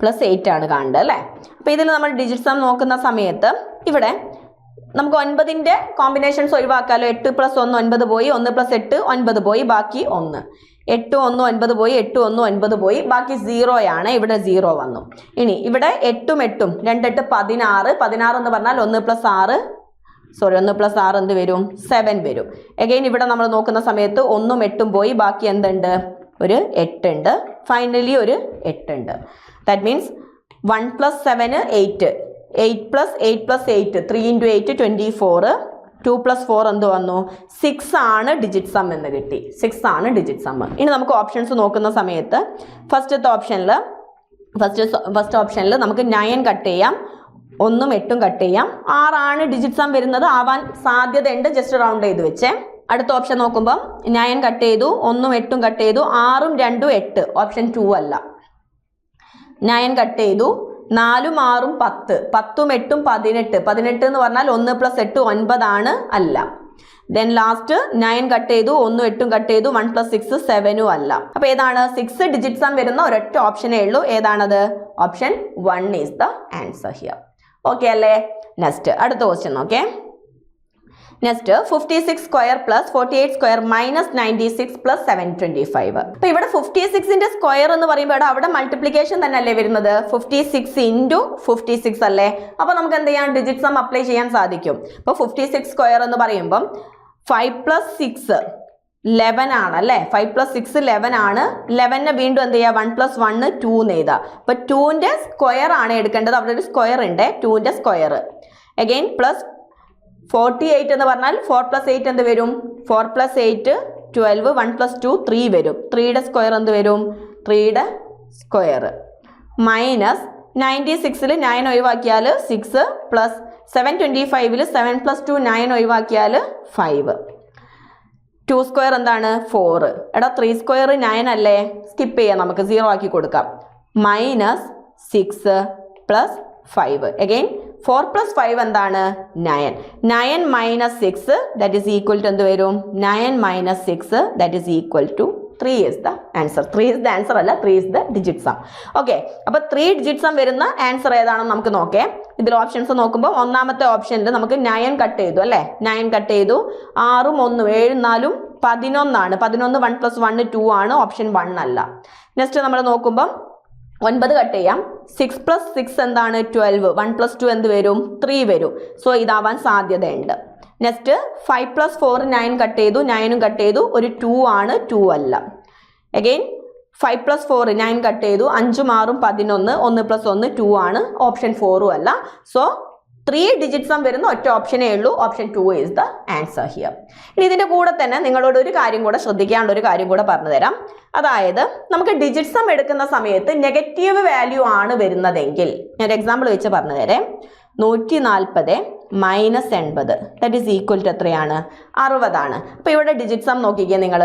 +8 ആണ് കാണേണ്ടത് അല്ലേ. അപ്പോൾ ഇതിൽ നമ്മൾ ഡിജിറ്റ് സം നോക്കുന്ന സമയത്ത് ഇവിടെ നമുക്ക് 9ന്റെ കോമ്പിനേഷൻസ് ഒഴിവാക്കാലോ. 8 + 1 9 പോയി, 1 + 8 9 പോയി, ബാക്കി 1. 8 1 9 പോയി, 8 1 9 പോയി, ബാക്കി 0 ആണ്. ഇവിടെ 0 വന്നു. ഇനി ഇവിടെ 8 8 2 8 16. 16 എന്ന് പറഞ്ഞാൽ 1 + 6 1 + 6 എന്ത് വരും? 7 വരും. അഗൈൻ ഇവിടെ നമ്മൾ നോക്കുന്ന സമയത്ത് 1 8 പോയി, ബാക്കി എന്തുണ്ട്? ഒരു 8 ഉണ്ട്. ഫൈനലി ഒരു 8 ഉണ്ട്. ദാറ്റ് മീൻസ് 1 + 7 8, 8 + 8 + 8 3 × 8 24, 2 + 4 എന്ത് വന്നു? 6 ആണ് ഡിജിറ്റ് സം എന്ന് കിട്ടി. 6 ആണ് ഡിജിറ്റ് സം. ഇനി നമുക്ക് ഓപ്ഷൻസ് നോക്കുന്ന സമയത്ത് ഫസ്റ്റ് ഓപ്ഷനിൽ നമുക്ക് 9 കട്ട് ചെയ്യാം, 1 8 കട്ട് ചെയ്യാം. 6 ആണ് ഡിജിറ്റ് സം വരുന്നത്, ആവാൻ സാധ്യതയുണ്ട്. ജസ്റ്റ് റൗണ്ട് ചെയ്ത് വെച്ചേ. അടുത്ത ഓപ്ഷൻ നോക്കുമ്പം 9 കട്ട് ചെയ്തു, 1 8 കട്ട് ചെയ്തു, 6 2 8, ഓപ്ഷൻ 2 അല്ല. 9 കട്ട് ചെയ്തു, 4 6 10, 10 8 18, 18 എന്ന് പറഞ്ഞാൽ 1 + 8 9 ആണ്, അല്ല. ദെൻ ലാസ്റ്റ് 9 കട്ട് ചെയ്തു, 1 8 കട്ട് ചെയ്തു, 1 + 6 7 അല്ല. അപ്പൊ ഏതാണ്? 6 ഡിജിറ്റ് സം വരുന്ന ഒരൊറ്റ ഓപ്ഷനേ ഉള്ളൂ. ഏതാണത്? Option 1 is the answer here. Okay അല്ലേ? നെക്സ്റ്റ് അടുത്ത ക്വസ്റ്റ്യൻ നോക്കേ. Next 56 square plus 48 square minus 96 plus 725. അപ്പൊ ഇവിടെ 56ന്റെ സ്ക്വയർ എന്ന് പറയുമ്പോൾ അവിടെ മൾട്ടിപ്ലിക്കേഷൻ തന്നെ അല്ലേ വരുന്നത്? 56 × 56 അല്ലേ? അപ്പൊ നമുക്ക് എന്ത് ചെയ്യാം? ഡിജിറ്റ് സം അപ്ലൈ ചെയ്യാൻ സാധിക്കും. അപ്പൊ 56 സ്ക്വയർ എന്ന് പറയുമ്പം 5 + 6 11 ആണ് അല്ലേ? 5 + 6 11 ആണ്. 11നെ വീണ്ടും എന്ത് ചെയ്യുക? 1 + 1 2 എന്ന് എഴുതാം. അപ്പൊ 2ന്റെ സ്ക്വയർ ആണ് എടുക്കേണ്ടത്. അവിടെ ഒരു സ്ക്വയർ ഉണ്ട്, 2ന്റെ സ്ക്വയർ. അഗൈൻ പ്ലസ് 48 എന്ന് പറഞ്ഞാൽ 4 + 8 എന്ത് വരും? 4 + 8 12, 1 + 2 3 വരും. 3യുടെ സ്ക്വയർ എന്ത് വരും? 3യുടെ സ്ക്വയർ. മൈനസ് 96ൽ 9 ഒഴിവാക്കിയാൽ 6 പ്ലസ് 725ൽ 7 + 2 9 ഒഴിവാക്കിയാൽ 5. 2 സ്ക്വയർ എന്താണ്? 4. എടാ 3 സ്ക്വയർ 9 അല്ലേ? സ്കിപ്പ് ചെയ്യാം, നമുക്ക് 0 ആക്കി കൊടുക്കാം. Minus 6 plus 5. അഗൈൻ 4 + 5 എന്താണ്? 9. 9 - 6 ദാറ്റ് ഈസ് ഈക്വൽ ടു എന്ത് വരും? 9 - 6 that is equal to 3 is the answer. 3 is the answer അല്ല, 3 is the digit sum. Okay, അപ്പൊ 3 ഡിജിറ്റ് സം വരുന്ന ആൻസർ ഏതാണെന്ന് നമുക്ക് നോക്കാം. ഇതിൽ ഓപ്ഷൻസ് നോക്കുമ്പോൾ ഒന്നാമത്തെ ഓപ്ഷനിൽ നമുക്ക് 9 കട്ട് ചെയ്തു അല്ലേ? 9 കട്ട് ചെയ്തു, 6 1 7 4 11 ആണ്. 11 1 + 1 2 ആണ്, ഓപ്ഷൻ 1 അല്ല. നെക്സ്റ്റ് നമ്മൾ നോക്കുമ്പോൾ 9 കട്ട് ചെയ്യാം, 6 + 6 എന്താണ്? 12, 1 + 2 എന്ത് വരും? 3 വരും. സോ ഇതാവാൻ സാധ്യതയുണ്ട്. നെക്സ്റ്റ് 5 + 4 9 കട്ട് ചെയ്തു, 9 കട്ട് ചെയ്തു, ഒരു 2 ആണ്, 2 അല്ല. അഗൈൻ 5 + 4 9 കട്ട് ചെയ്തു, 5 6 11, 1 + 1 2 ആണ്, ഓപ്ഷൻ 4 അല്ല. സോ 3 ഡിജിറ്റ് സം വരുന്ന ഒറ്റ ഓപ്ഷനേ ഉള്ളൂ, option 2 is the answer here. ഇനി ഇതിന്റെ കൂടെ തന്നെ നിങ്ങളോട് ഒരു കാര്യം കൂടെ ശ്രദ്ധിക്കാനുള്ള ഒരു കാര്യം കൂടെ പറഞ്ഞു തരാം. അതായത് നമുക്ക് ഡിജിറ്റ് സം എടുക്കുന്ന സമയത്ത് നെഗറ്റീവ് വാല്യൂ ആണ് വരുന്നതെങ്കിൽ, ഞാൻ ഒരു എക്സാമ്പിൾ വെച്ച് പറഞ്ഞു തരാം. 140 - 80 ദാറ്റ് ഈസ് ഈക്വൽ ടു എത്രയാണ്? 60 ആണ്. അപ്പൊ ഇവിടെ ഡിജിറ്റ് സം നോക്കിക്കേ നിങ്ങൾ.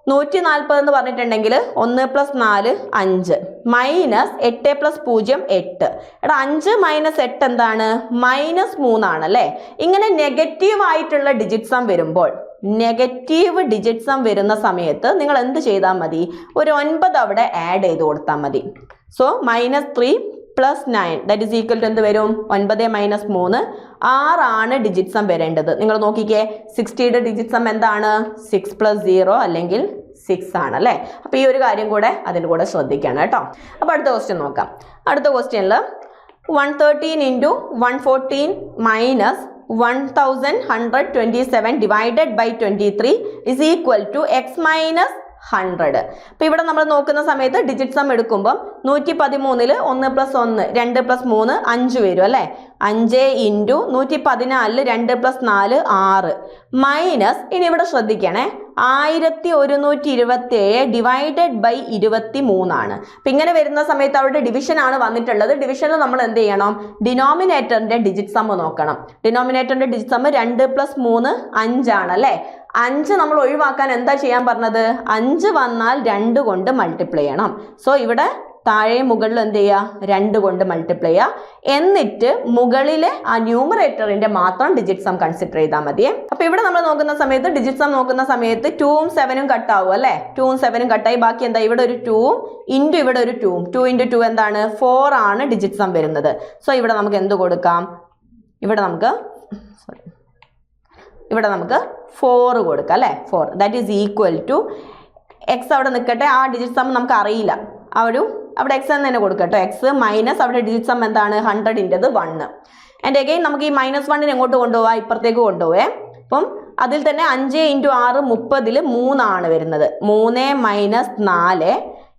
140 എന്ന് പറഞ്ഞിട്ടുണ്ടെങ്കിൽ 1 + 4 5 മൈനസ് 8 + 0 8. എടാ 5 - 8 എന്താണ്? -3 ആണ് അല്ലേ? ഇങ്ങനെ നെഗറ്റീവ് ആയിട്ടുള്ള ഡിജിറ്റ് സം വരുമ്പോൾ, നെഗറ്റീവ് ഡിജിറ്റ് സം വരുന്ന സമയത്ത് നിങ്ങൾ എന്ത് ചെയ്താൽ മതി? ഒരു 9 അവിടെ ആഡ് ചെയ്ത് കൊടുത്താൽ മതി. So -3 + 9 that is equal to എന്ത് വരും? 9 - 3 6 ആണ് ഡിജിറ്റ് സം വരേണ്ടത്. നിങ്ങൾ നോക്കിക്കേ, 60യുടെ ഡിജിറ്റ് സം എന്താണ്? 6 + 0 അല്ലെങ്കിൽ 6 ആണ് അല്ലേ? അപ്പൊ ഈ ഒരു കാര്യം കൂടെ അതിൻ്റെ കൂടെ ശ്രദ്ധിക്കണം കേട്ടോ. അപ്പൊ അടുത്ത ക്വസ്റ്റ്യൻ നോക്കാം. അടുത്ത ക്വസ്റ്റ്യനിൽ 113 × 114 minus 1127 divided by 23 is equal to x minus 100. അപ്പൊ ഇവിടെ നമ്മൾ നോക്കുന്ന സമയത്ത് ഡിജിറ്റ് സം എടുക്കുമ്പോൾ 113ൽ 1 + 1 2 + 3 5 വരും അല്ലേ? 5 × 114ൽ 2 + 4 6 മൈനസ്, ഇനി ഇവിടെ ശ്രദ്ധിക്കണേ, 1127 ഡിവൈഡഡ് ബൈ 23 ആണ്. അപ്പൊ ഇങ്ങനെ വരുന്ന സമയത്ത് അവിടെ ഡിവിഷൻ ആണ് വന്നിട്ടുള്ളത്. ഡിവിഷനിൽ നമ്മൾ എന്ത് ചെയ്യണം? ഡിനോമിനേറ്ററിന്റെ ഡിജിറ്റ് സം നോക്കണം. ഡിനോമിനേറ്ററിന്റെ ഡിജിറ്റ് സം 2 + 3 5 ആണ് അല്ലേ? 5 നമ്മൾ ഒഴിവാക്കാൻ എന്താ ചെയ്യാൻ പറഞ്ഞത്? 5 വന്നാൽ 2 കൊണ്ട് മൾട്ടിപ്ലൈ ചെയ്യണം. സോ ഇവിടെ താഴെ മുകളിൽ എന്ത് ചെയ്യുക? 2 കൊണ്ട് മൾട്ടിപ്ലൈ ചെയ്യുക. എന്നിട്ട് മുകളിലെ ആ ന്യൂമറേറ്ററിന്റെ മാത്രം ഡിജിറ്റ് സം കൺസിഡർ ചെയ്താൽ മതിയേ. അപ്പൊ ഇവിടെ നമ്മൾ നോക്കുന്ന സമയത്ത് ഡിജിറ്റ് സം നോക്കുന്ന സമയത്ത് 2ഉം 7ഉം കട്ടാവും അല്ലേ? 2ഉം 7ഉം കട്ടായി, ബാക്കി എന്താ? ഇവിടെ ഒരു 2ഉം ഇൻറ്റു ഇവിടെ ഒരു 2ഉം. 2 × 2 എന്താണ്? 4 ആണ് ഡിജിറ്റ് സം വരുന്നത്. സോ ഇവിടെ നമുക്ക് എന്ത് കൊടുക്കാം? ഇവിടെ നമുക്ക് ഇവിടെ നമുക്ക് 4 കൊടുക്കാം അല്ലേ. 4 that is equal to x അവിടെ നിൽക്കട്ടെ, ആ ഡിജിറ്റ് സം നമുക്ക് അറിയില്ല, അവിടെ എക്സ് എന്ന് തന്നെ കൊടുക്കട്ടോ. എക്സ് മൈനസ് അവിടെ ഡിജിറ്റ് സം എന്താണ് 100ൻ്റെത് 1. ആൻഡ് അഗെയിൻ നമുക്ക് ഈ -1 എങ്ങോട്ട് കൊണ്ടുപോകാം, ഇപ്പുറത്തേക്ക് കൊണ്ടുപോവേ. അപ്പം അതിൽ തന്നെ 5 × 6 30 3 ആണ് വരുന്നത്. 3 - 4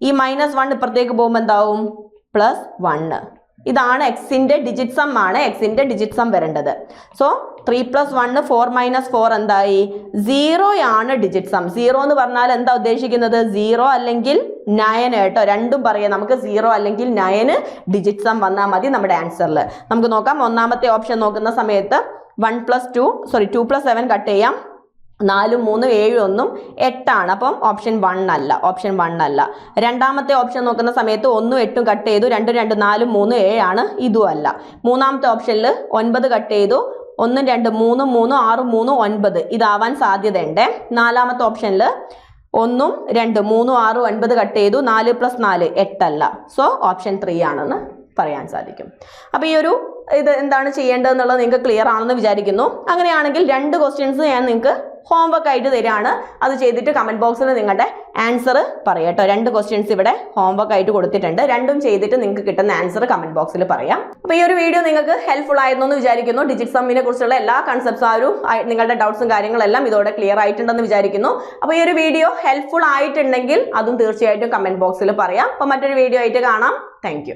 ഈ -1 ഇപ്പുറത്തേക്ക് പോകുമ്പോൾ എന്താവും +1. ഇതാണ് എക്സിന്റെ ഡിജിറ്റ് സം ആണ് എക്സിന്റെ ഡിജിറ്റ് സം വരേണ്ടത്. സോ 3 + 1 4 - 4 എന്തായി 0 ആണ് ഡിജിറ്റ് സം. 0 എന്ന് പറഞ്ഞാൽ എന്താ ഉദ്ദേശിക്കുന്നത് 0 അല്ലെങ്കിൽ 9 കേട്ടോ, രണ്ടും പറയാം. നമുക്ക് 0 അല്ലെങ്കിൽ 9 ഡിജിറ്റ് സം വന്നാൽ മതി നമ്മുടെ ആൻസറിൽ. നമുക്ക് നോക്കാം. ഒന്നാമത്തെ ഓപ്ഷൻ നോക്കുന്ന സമയത്ത് 2 + 7 കട്ട് ചെയ്യാം. 4 3 7 1 8 ആണ്. അപ്പം ഓപ്ഷൻ 1 അല്ല. രണ്ടാമത്തെ ഓപ്ഷൻ നോക്കുന്ന സമയത്ത് 1 8 കട്ട് ചെയ്തു, 2 2 4 3 7 ആണ്, ഇതും അല്ല. മൂന്നാമത്തെ ഓപ്ഷനിൽ 9 കട്ട് ചെയ്തു, 1 2 3 3 6 3 9 ഇതാവാൻ സാധ്യതയുണ്ട്. നാലാമത്തെ ഓപ്ഷനിൽ 1 2 3 6 9 കട്ട് ചെയ്തു, 4 + 4 8 അല്ല. സോ ഓപ്ഷൻ 3 ആണെന്ന് പറയാൻ സാധിക്കും. അപ്പോൾ ഈ ഒരു ഇത് എന്താണ് ചെയ്യേണ്ടതെന്നുള്ളത് നിങ്ങൾക്ക് ക്ലിയർ ആണെന്ന് വിചാരിക്കുന്നു. അങ്ങനെയാണെങ്കിൽ 2 ക്വസ്റ്റ്യൻസ് ഞാൻ നിങ്ങൾക്ക് ഹോംവർക്ക് ആയിട്ട് തരാണ്. അത് ചെയ്തിട്ട് കമന്റ് ബോക്സിൽ നിങ്ങളുടെ ആൻസർ പറയട്ടോ. 2 ക്വസ്റ്റ്യൻസ് ഇവിടെ ഹോംവർക്ക് ആയിട്ട് കൊടുത്തിട്ടുണ്ട്. രണ്ടും ചെയ്തിട്ട് നിങ്ങൾക്ക് കിട്ടുന്ന ആൻസർ കമന്റ് ബോക്സിൽ പറയാം. അപ്പോൾ ഈ ഒരു വീഡിയോ നിങ്ങൾക്ക് ഹെൽപ്ഫുൾ ആയിരുന്നു എന്ന് വിചാരിക്കുന്നു. ഡിജിറ്റ് സമ്മിനെ കുറിച്ചുള്ള എല്ലാ കൺസെപ്റ്റ്സ് നിങ്ങളുടെ ഡൗട്ട്സും കാര്യങ്ങളെല്ലാം ഇതോടെ ക്ലിയർ ആയിട്ടുണ്ടെന്ന് വിചാരിക്കുന്നു. അപ്പോൾ ഈ ഒരു വീഡിയോ ഹെൽപ്ഫുൾ ആയിട്ടുണ്ടെങ്കിൽ അതും തീർച്ചയായിട്ടും കമന്റ് ബോക്സിൽ പറയാം. അപ്പോൾ മറ്റൊരു വീഡിയോ ആയിട്ട് കാണാം. താങ്ക്